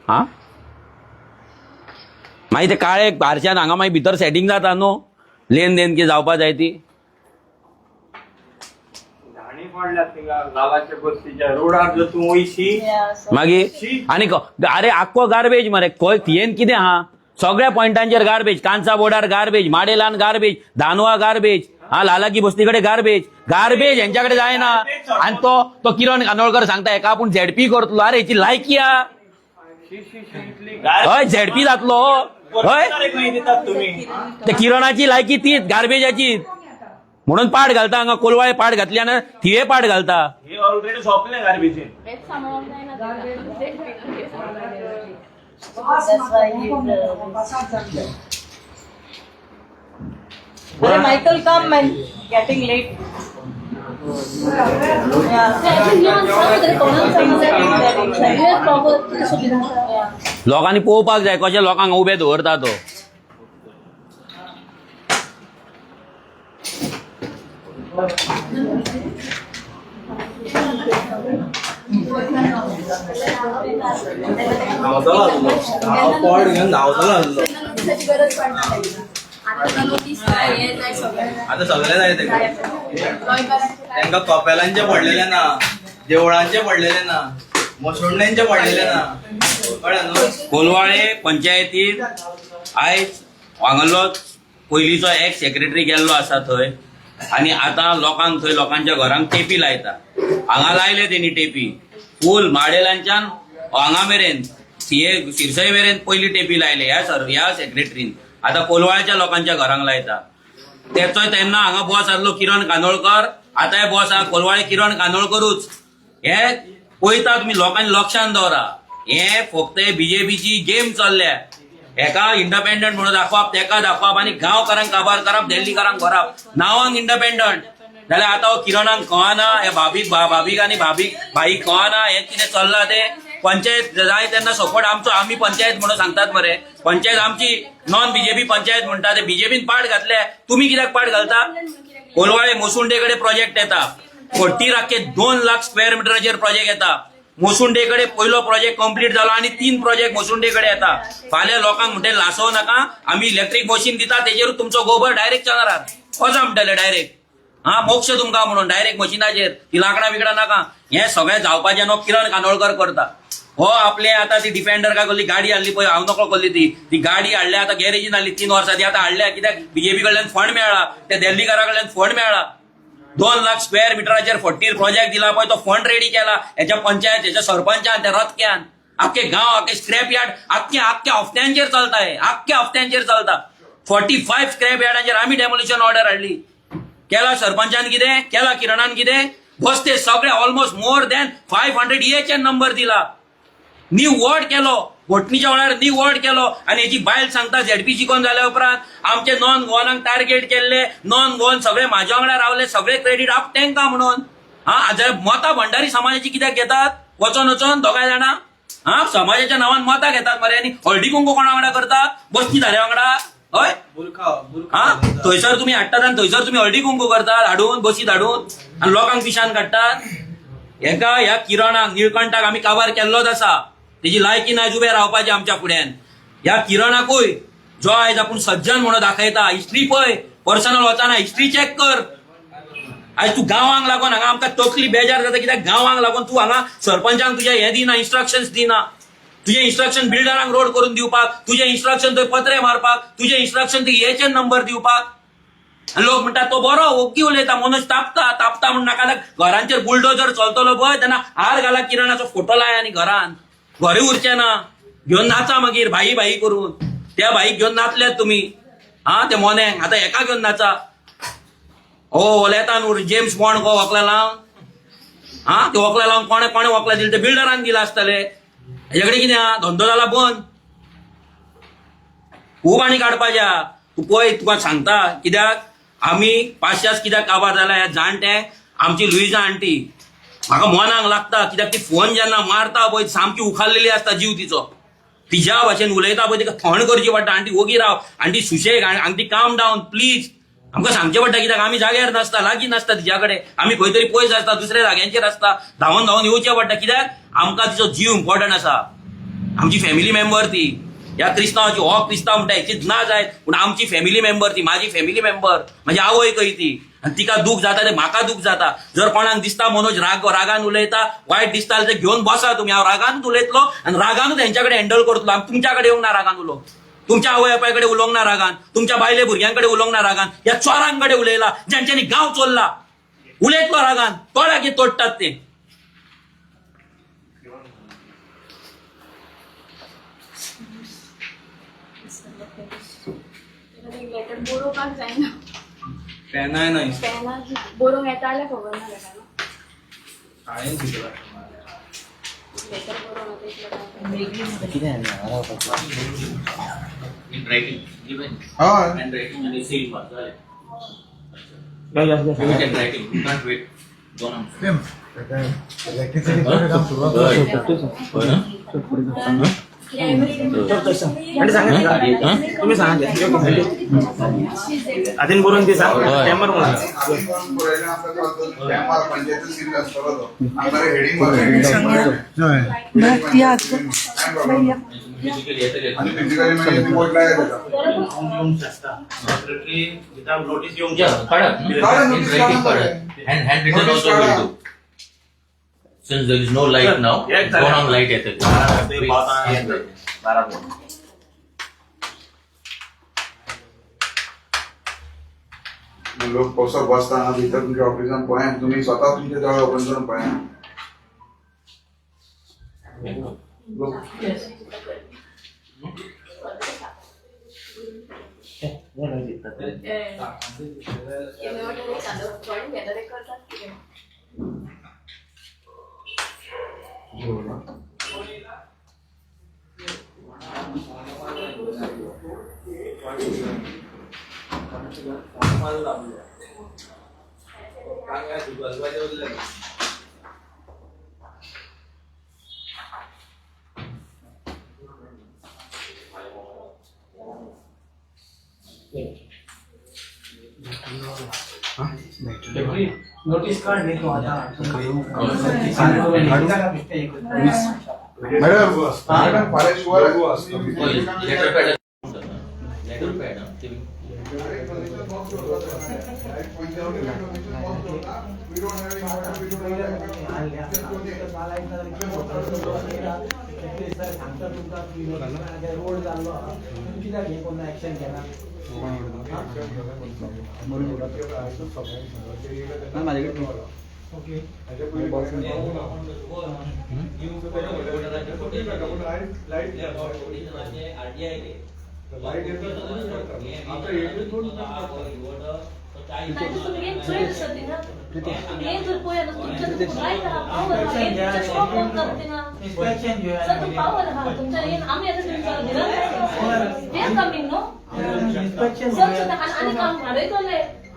हा मागीर ते काळे हारच्यान हांगा मागीर भितर सेटिंग जाता न्हू लेन देन कितें जावपा जाय ती गावाच्या बस्तीच्या रोडार जर तूं वयशी मागीर आनी अरे आख्खो गार्बेज मरे थियेन कितें आहा सगळ्या पॉयंटांचेर गार्बेज कांसा बोर्डार गार्बेज माडेलान गार्बेज धानवा गार्बेज हा लालाकी बस्ती कडेन गार्बेज हेंच्याकडे जायना आनी तो किरण कानोळकर सांगता हेका आपूण झेडपी करतलो अरे हेची लायकी आहा हय झेडपी जातलो हय ते किरणाची लायकी तीच गार्बेजाची म्हणून पाड घालता हांगा कोलवाळे पाड घातल्या ना थिये पाड घालता हे ऑलरेडी सोंपले गार्बेजीन Michael, come man, getting late. लोकांनी पळोवपाक जाय कशे लोकांक उबे दवरता तो धांवतालो आसलो हांव पॉट घेवन धांवतालो आसलो नोटिसाची गरज पडना ताका. आता नोटीस काय हे जाय सगळें आता सगळे जाय तेका गोंयकारांचे काय तांकां कपेलांचे पडलेले ना, देवळांचे पडलेले ना, मसोडण्यांचे पडलेले ना, कळ्ळें न्हू. कोलवाळे पंचायतीन आयज हांगालो पयलींचो एक्स सेक्रेटरी गेल्लो आसा थंय आनी आतां लोकांक थंय लोकांच्या घरांक टेपी लायता. हांगा लायले तेणी टेपी फूल माडेलांच्यान हांगा मेरेन शिरसय मेरेन पयली टेपी लायले ह्या सेक्रेटरीन. आतां कोलवाळ्याच्या लोकांच्या घरांक लायता. तेचोय तेन्ना हांगा बॉस आसलो किरण कांदोळकर, आतां हे बॉस आहा कोलवाळे किरण कांदोळकरूच. हे पळयता तुमी लोकांनी लक्षांत दवरा. हे फक्त बीजेपीची गेम चल्ल्या. एका इंडिपेंडंट म्हणून दाखवप, तेका दाखवप आनी गांवकारांक काबार करप, दिल्लीकारांक व्हरप. नांवांक इंडिपेंडंट जाल्यार आतां हो किरणांक कळना, हे भाभीक आनी भाईक कळना हे कितें चल्लां ते. पंचायत जाय तेन्ना सपोर्ट आमचो, आमी पंचायत म्हणून सांगतात मरे. पंचायत आमची नॉन बीजेपी पंचायत म्हणटा ते बीजेपीन पाड घातले. तुमी कित्याक पाड घालता? कोलवाळे मोसुंडे कडेन प्रोजेक्ट येता 2 लाख स्क्वेअर मिटराचेर प्रोजेक्ट येता. मोसुंडे कडेन पयलो प्रोजेक्ट कंप्लीट जालो आनी 3 प्रोजेक्ट मोसुंडे कडेन येता. फाल्यां लोकांक म्हणटे लासोव नाका, आमी इलेक्ट्रीक मशीन दिता तेजेरूच तुमचो गोबर डायरेक्ट चलरात वचा म्हणटले डायरेक्ट. मोक्ष तुमकां म्हणून डायरेक्ट मशिनाचेर ती लांकडां बिकडां नाका. हें सगळें जावपाचें न्हू किरण कांदोळकर करता. हो आपले आतां ती डिफेंडर काय कसली गाडी हाडली पळय, हांव नकळो कसली ती गाडी हाडल्या आतां गॅरेजीन हाडली 3 वर्सां. ती आतां हाडल्या कित्याक बीजेपी कडल्यान फंड मेळ्ळा, त्या दिल्लीकारा कडल्यान फंड मेळ्ळा. 2 लाख स्क्वेअर मिटराचेर 40 प्रोजेक्ट दिला पळय, तो फंड रेडी केला हेच्या पंचायत हेच्या सरपंचान त्या रथक्यान. आख्खे गांव आख्खे स्क्रॅप यार्ड आख्ख्या हफ्त्यांचेर चलता. हे आख्ख्या हफ्त्यांचेर चलता. 45 स्क्रॅप यार्डांचेर आमी डेमोलिशन ऑर्डर हाडली. केला सरपंचान कितें केला, किरणान कितें, बसते सगळे almost more than 500 EHN number दिला. न्यू वॉर्ड केलो, घोटणीच्या वेळार न्यू वॉर्ड केलो आनी हेची बायल सांगता ZPC कोण जाल्या उपरांत आमचे नॉन गोवनांक टार्गेट केल्ले, नॉन गोवन सगळे म्हाज्या वांगडा रावले, सगळे क्रेडीट आप तेंकां म्हणून. मतां भंडारी समाजाची कित्याक घेतात वचोन दोगांय जाणां? समाजाच्या नांवान मतां घेतात मरे आनी हळदी कुंकू कोणा वांगडा करता? बसती धाऱ्या वांगडा. हय थंयसर तुमी हाडटात आनी थंयसर तुमी हळदी कुंकू करतात हाडून बसीत हाडून आनी लोकांक पिशान काडटात. ह्या किरणाक निळकंठाक आमी काबार केल्लोच आसा. तेजी लायकी ना उबे रावपाचें आमच्या फुड्यान. ह्या किरणाकूय जो आयज आपूण सज्जन म्हणून दाखयता, हिस्ट्री पळय, पर्सनल वचना हिस्ट्री चॅक कर. आयज तूं गांवांक लागून हांगा आमकां तकली बेजार जाता कित्याक गांवांक लागून तूं हांगा सरपंचांक तुजें हें दिना, इन्स्ट्रक्शन्स दिना. तुझे इन्स्ट्रक्शन बिल्डरांक रोड करून दिवपाक, तुझे इन्स्ट्रक्शन थंय पत्रे मारपाक, तुझे इन्स्ट्रक्शन थंय EHN नंबर दिवपाक. आनी लोक म्हणटा तो बरो ओग्गी उलयता, मनोज तापता म्हण नाका घरांचेर बुलडोजर चलतलो पळय तेन्ना हार घाला किरणाचो फोटो लाय आनी घरान घरे उरचे ना. घेवन नाचा मागीर भाई करून. त्या भाईक घेवन नाचल्यात तुमी. ते मोन्यांक आतां हेका घेवन नाचा. येता न्हू जेम्स बॉन्ड को वकला लावन. ते वकला लावन कोणे वकला दिले? ते बिल्डरान दिला आसतले. हेजे कडेन कितें धंदो जाला बंद. खूब आनी काडपाचें. तूं पळय तुका सांगता कित्याक आमी 500 कित्याक काबार जाला ह्या जाणट्यांक. आमची लुईजा आंटी म्हाका मनाक लागता कित्याक ती फोन जेन्ना मारता पळय सामकी उखाल्लेली आसता जीव तिचो. ती ज्या भाशेन उलयता पळय तिका थंड करची पडटा. आंटी ओगी राव, आंटी सुशेग, आंटी काम डावन प्लीज. आमकां सांगचें पडटा कित्याक आमी जाग्यार नासता, लागीं नासता तिच्या कडेन. आमी खंय तरी पयस आसता, दुसऱ्या जाग्यांचेर आसता. धांवन येवचें पडटा कित्याक आमकां तिचो जीव इम्पॉर्टंट आसा. आमची फॅमिली मेंबर ती. ह्या क्रिस्तांवाची हो क्रिस्तांव म्हणटा हेचीच ना जायत पूण आमची फॅमिली मेंबर ती, म्हाजी फॅमिली मेंबर, म्हाजी आवय खंय ती. आनी तिका दूख जाता ते म्हाका दूख जाता. जर कोणाक दिसता मनोज रागान उलयता, वायट दिसता जाल्यार घेवन बसा तुमी. हांव रागानूच उलयतलो आनी रागानूच हेंच्या कडेन हँडल करतलो. आमी तुमच्या कडेन येवंक ना रागान उलोवंक. तुमच्या आवय बापाय कडेन उलोवंक ना रागान. तुमच्या बायले भुरग्यां कडेन उलोवंक ना रागान. ह्या चोरांक कडेन उलयला जेंच्यांनी गांव चोरला. उलयतलो रागान. तोड्याक तोडटात ते. लेटर बरोवपाक जायना. पेनाय ना पेनां बरोवंक येता जाल्यार खबर ना ताका न्हू. हांवें शिकला. लेटर बरोवंक In writing, even हय handwriting and seal mark. You can writing. You can't wait. Go on. तुम्ही सांगा आधीन बरोबर ते सांग कॅमेरा म्हणा सेक्रेटरी विदाउट नोटीस येऊन handwritten also will do since there is no light now turn on light येते लोक कसं बसताना भीतर तुमच्या ऑफिसात पळया तुम्ही स्वतः तुमचे जवळ ओपन करून पळया नोटीस कार्ड देतो आता madam Pareshwar letter pad road जाल्लो कित्याक हे कोण एक्शन घेना ओके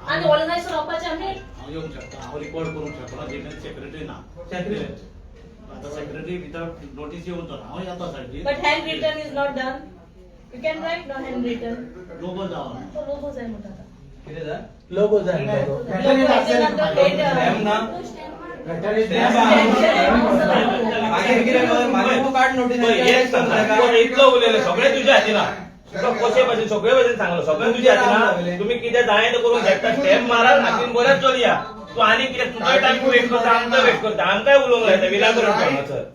आणि ऑर्गनायझर रावपाचे आम्ही येऊ शकता हांव रिपोर्ट करूंक शकता सेक्रेटरी ना आता सेक्रेटरी विदाउट नोटीस येऊन तो हांव येता सारकी but hand written is not done you can write no hand written logo जावा तो लोगो जाय म्हणटा किती जाय लोगो जाय इतलं उरलेलं सगळे तुझ्या हातीना कशे भाशेन सगळे भाशेन सांगलो सगळे तुझ्या हातीना तुम्ही कितें जाय ते करूंक शकता स्टॅम्प मारा हातीन बरेच चलया तू आनी कितें तुजोय टाइम वेस्ट करता आमचो वेस्ट करता आमकांय उलोवंक लायता विनाकारण sir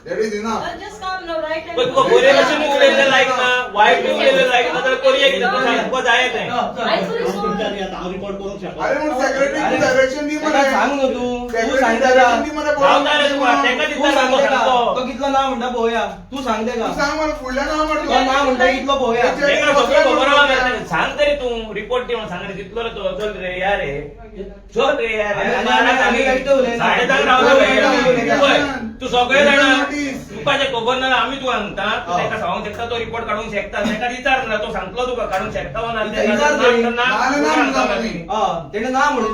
just come no right पण तुका बरे भाशेन उलयल्लें लायक ना वायट उलयल्लें लायक ना जाल्यार करया कितें तू सांग तुका जाय तें हांव रिपोर्ट करूंक शकता अरे म्हणून सेक्रेटरी डायरेक्शन दी मला सांग नो तू सांग जावं तेका दिता सांगो सांगतो तो कितलो नाव म्हणटा पळोवया तू सांग ते का सांग मला फुडल्या नाव तो नाव म्हणटा कितलो पळोवया तेका सगळं खबर आहा सांग तरी तू रिपोर्ट दी म्हणून सांग रे जितलो रे तो चल रे या रे चल रे या रे तू सगळे जाणा तुका जे खबर ना आम्ही तू सांगता तेका सांगूंक शकता तो रिपोर्ट काढूंक शकता तेका विचार ना तो सांगतलो तुका काढूंक शकता वा ना तेणे ना म्हणून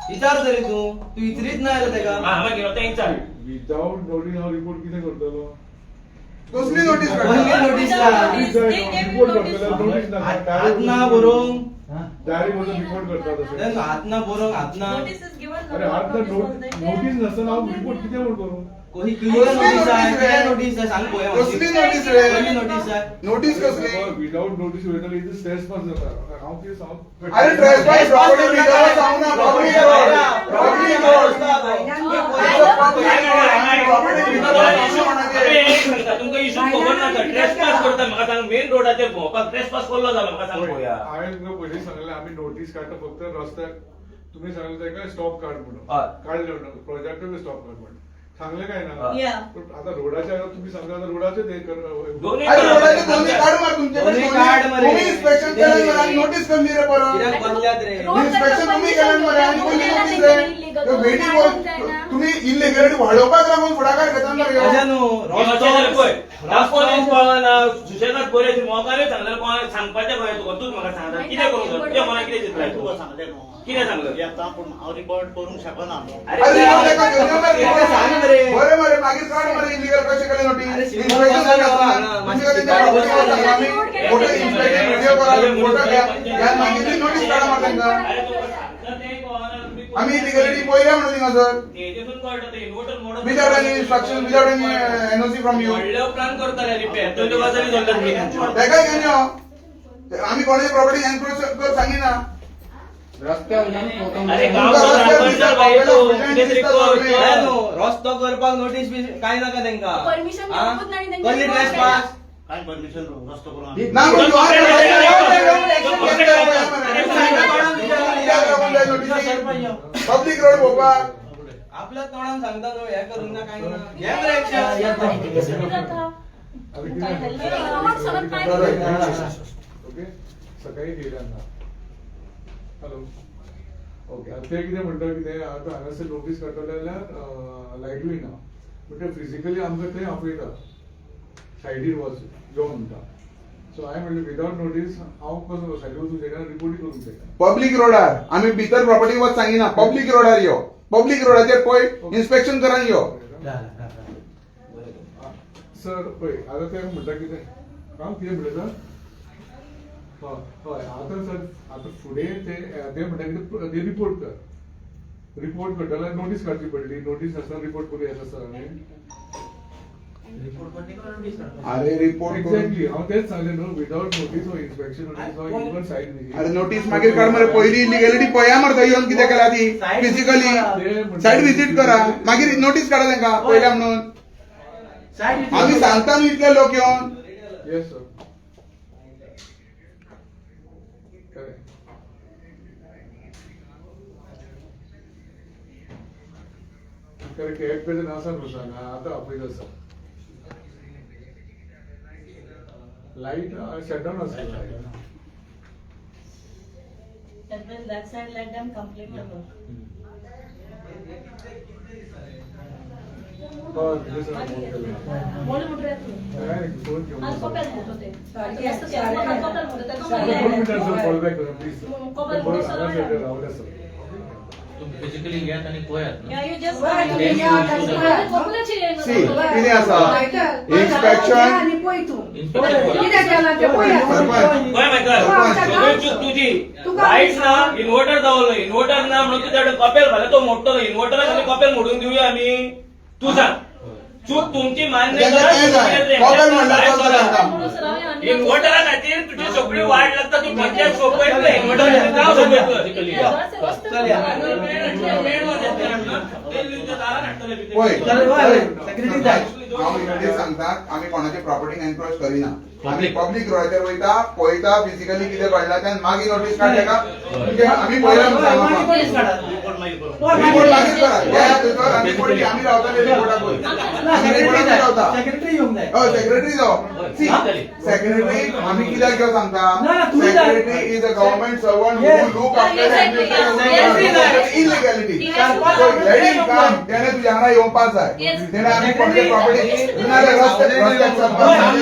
विचार तरी तू विचारीत ना आयलो तेका मागीर ते विचार विदाउट नोटीस हांव रिपोर्ट कितें करतलो कसली नोटीस नोटीस रिपोर्ट करतलो नोटीस हात ना बरोवंक डायरेक्ट वचून रिपोर्ट करता तशें हात ना बरोवंक हात ना अरे हात ना नोटीस नासतना हांव रिपोर्ट कितें म्हूण करूं कोणी क्लियर नोटीस आहे किती नोटीस आहे सांग पळोवया कसली नोटीस रे कोणी नोटीस आहे नोटीस कसली विदाउट नोटीस वयतलो इथे ट्रेसपास जाता हांव कितें सांग अरे ट्रेसपास प्रॉपर्टी विकायला सांग ना प्रॉपर्टी तुमका इशू खबर ना ट्रेसपास करता म्हाका सांग मेन रोडाचेर भोंवपाक ट्रेसपास केल्लो जालो म्हाका सांग पळोवया हांवें तुमकां पयलीं सांगलें आमी नोटीस काडटा फक्त रस्त्याक तुमी सांगलें तेका स्टॉप काड म्हणून काडले प्रोजेक्ट स्टॉप काड म्हणून सांगले काय ना आता रोडाच्या तुम्ही सांगता आता रोडाचे ते दोन्ही काढ मार तुम्ही इन्स्पेक्शन केलं आणि नोटीस करली रे परत बदल्यात रे इन्स्पेक्शन तुम्ही केलं मरे आणि कोणी नोटीस रे वेटिंग तुम्ही इलिगॅलिटी वाढवपाक लागून फुडाकार घेता ना ह्यो? अशें न्हू सुशेगाद बरे मोगारे सांगल्यार कोणाक सांगपाचें खंय तुका तूच म्हाका सांगता कितें करूंक जाय तुवें मला कितें चिंतलाय तूं कितें सांगलं येता पूण हांव रिपोर्ट करूंक शकना अरे रिपोर्ट एका घेवन येवं मरे. बरें मरे मागीर काड मरे इलिगल कशें केलें नोटीस इन्स्पेक्शन जालें आसता. तुमचे कडेन त्या प्रॉब्लेम आसा आमी फोटो इन्स्पेक्शन व्हिडिओ करा फोटो घ्या ह्या मागीर नोटीस काडा मरे तांकां. आमी इलिगॅलिटी पळयल्या म्हणून थिंगासर without any instruction without any NOC from you व्हडलो प्लॅन करताले रिपेर तो बाजारी जातात तेका घेवन यो. आमी कोणाची प्रॉपर्टी एन्क्रोच कर सांगिना. अरे गांव सरपंच बाई तू कितें तरी कर रस्तो करपाक नोटीस बी काय नाका तांकां परमिशन घेवंकूच ना आणि कसली ट्रेसपास काय परमिशन रस्तो करून ना पण तू आज पब्लिक रोड भोवपाक आपल्या तोंडान सांगता न्हू हे करूंक ना काय ना घे मरे एक्शन ओके सकाळी गेल्यांना हॅलो ओके आता ते कितें म्हणटा कितें आता हांगासर नोटीस काडटले जाल्यार लायटूय ना बट ते फिजिकली आमकां थंय आपयता सायडीर वच यो म्हणटा सो हांवें म्हणलें विदाउट नोटीस हांव कसो सायडीर वचून तेका रिपोर्ट करूंक शकता. पब्लिक रोडार आमी भितर प्रॉपर्टी वच सांगिना. पब्लिक रोडार यो पब्लिक रोडाचेर पळय इन्स्पेक्शन करान यो. सर पळय आता ते म्हणटा कितें काम कितें म्हणटा हय हय आतां सर आतां फुडें ते म्हणटा कितें ते रिपोर्ट कर रिपोर्ट करता जाल्यार नोटीस काडची पडली नोटीस आसता रिपोर्ट करूं येता सर आमी अरे रिपोर्ट एक्झॅक्टली हांव तेच सांगलें न्हू विदाउट नोटीस हो इन्स्पेक्शन नोटीस हो इवन सायड विजीट अरे नोटीस मागीर काड मरे. पयली इलिगॅलिटी पळया मरे थंय येवन कितें केला ती फिजिकली सायड विजीट करा मागीर नोटीस काडा तांकां पयल्या म्हणून. आमी सांगता न्हू इतले लोक येवन. येस सर करेक्ट करेक्ट एक पेज आसा न्हू सांगा आतां आपयता सर लाईट शटडाऊन असेल that side let them complete the work. मोल मोटर आहे आज कॉपी होते जास्त फिजिकली घ्यात आणि पळयात सी कितें आसा इन्स्पेक्शन तुझी लाईट ना इन्व्हर्टर जावलो इन्व्हर्टर ना म्हणून तुझ्याकडे कपेल घाला तो मोडटलो इन्व्हर्टर खाली कपेल मोडून देऊया आम्ही तू सांग चूक तुमची मान्य इन्व्हर्टरा खातीर तुझी सगळी वाट लागता तू पंचायत सोपयतलं इन्व्हर्टर गांव सोपयतलं हांव इतलें सांगता आमी कोणाची प्रॉपर्टी एन्क्रोच करिना. आमी पब्लिक रोडाचेर वयता पळयता फिजिकली कितें घडलां तें मागीर नोटीस काड ताका म्हणजे आमी पळयला रिपोर्ट मागीर करा रिपोर्ट आमी रावताले रिपोर्टाकूय सेक्रेटरी जाव सी सेक्रेटरी आमी कित्याक घेवन सांगता secretary is a government servant who look after illegality let him come तेणे तुज्या वांगडा येवपाक जाय तेणे आमी कोणते प्रॉपर्टी नाल्यार रस्त्याक आमी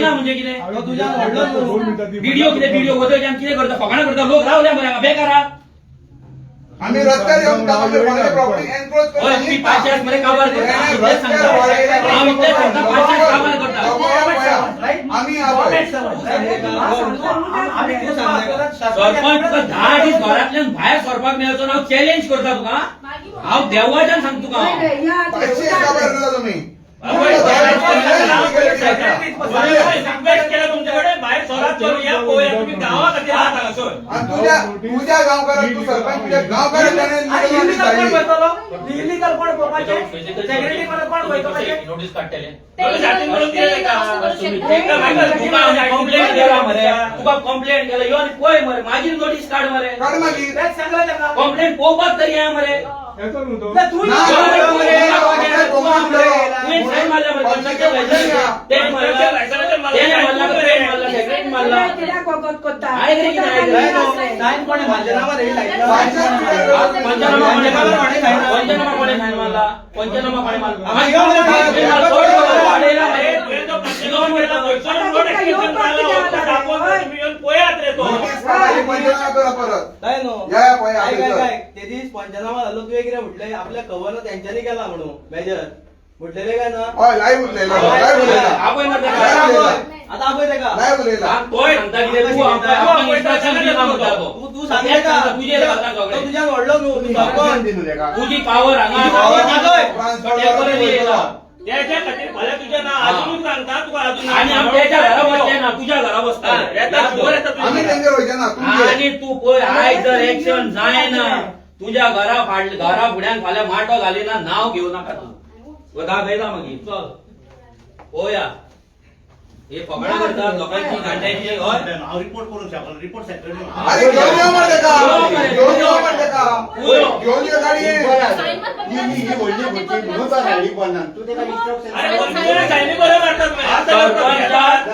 लोकांचे म्हणजे कितें व्हिडिओ कितें व्हिडिओ वगैरे कितें करता फकाणां करता लोक रावल्या मरे हांगा बेकारा आमी रस्त्यार येवन कोणाची प्रॉपर्टी एन्क्रोच मी पांचायत मरे काबार करता आमी सरपंच तुका 10 दीस घरांतल्यान भायर सरपाक मेळचो ना हांव चॅलेंज करता तुका हांव देवाच्यान सांगता तुका तुमी तुमच्याकडे बाहेर सोरात करून या पोया तुम्ही गावा खातीर आहात हांगासर तुझ्या गांवकाराक तू सरपंच तुझ्या गांवकाराक नोटीस काढलेले तुका कंप्लेंट केला यो आनी पळय मरे मागीर नोटीस काड मरे कंप्लेंट पळोवपाक तरी या मरे येतो न्हू तो सायन मारल्या मरे फुड्याक वगत करता आयक रे कितें आयक रे? सायन कोणे पंचनामा रेडी पंचनामा कोणे सायन मारला? पंचनामा कोणे मारला? नोटीस काढायची, पंचनामा करा परत. काय नो या पळय ऑफिसर. ते दीस पंचनामा झालो तुवें कितें म्हटलें आपल्या कव्हर तेंच्यांनी केला म्हणून मेजर म्हटलेले काय ना हय लाईव्ह उरलेला लाईव्ह उरलेला आपण मरता लाईव्ह का? उरलेला आता आपण ते का लाईव्ह उरलेला तोय सांगता कितें तू आमकां instruction दिना म्हणटा तो. तू सांगले का तुझे जाता तो सगळे. तुझ्या व्हडलो न्हू तू सरपंच सरपंच दिनू तेका. तुझी पावर त्याच्या खातीर फाल्यां तुजें नांव अजूनच सांगता तुका अजून आणि आमच्या घरा बसले ना तुझ्या घरा बसता आम्ही तेंगे रोयचे ना तुमचे आणि तू पळय आयज जर एक्शन जायना तुझ्या घरा फुड्यान फाल्यां माटो घालिना नाव घेऊ नाका तू वदा गयला मागीर चल पळया हे पकडा करतात लोकांची गांड्याची हय रिपोर्ट करू शकतो रिपोर्ट सेक्रेटरी अरे घेऊन या मर देका घेऊन या मर देका घेऊन ये गाडी ये. ही बोलली म्हणून तर झाली पण तू तेका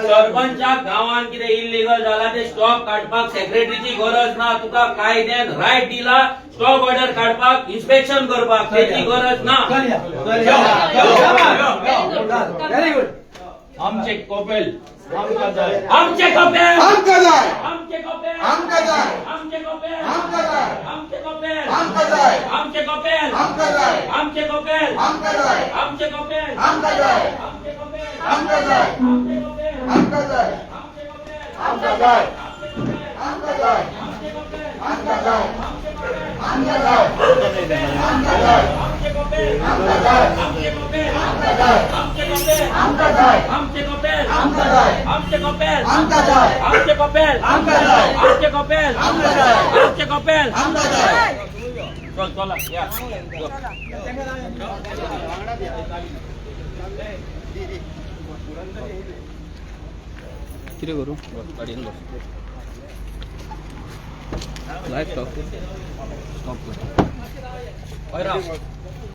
सरपंचाक गावान कितें इल्लीगल जाला ते स्टॉप काडपाक सेक्रेटरीची गरज ना तुका कायद्यान रायट दिला स्टॉप ऑर्डर काडपाक इन्स्पेक्शन करपाक तेची गरज ना व्हेरी गुड आमचे कपेल आमका जाय आमचे कपेल आमका जाय आमचे कपेल आमका जाय आमचे कपेल आमका जाय आमचे कपेल आमका जाय आमचे कपेल आमका जाय आमचे कपेल आमका जाय आमचे कपेल आमका जाय आमचे कपेल आमका जाय आमका जाय आमका जाय आमका जाय आमका जाय आमका जाय आमका जाय आमचे कपेल आमका जाय आमचे कपेल आमका जाय आमचे कपेल आमका जाय आमचे कपेल आमका जाय आमचे कपेल आमका जाय आमचे कपेल आमका जाय आमचे कपेल आमका जाय आमचे कपेल आमका जाय चल चला या किती करू गाडीन बस लाईव्ह स्टॉप स्टॉप कर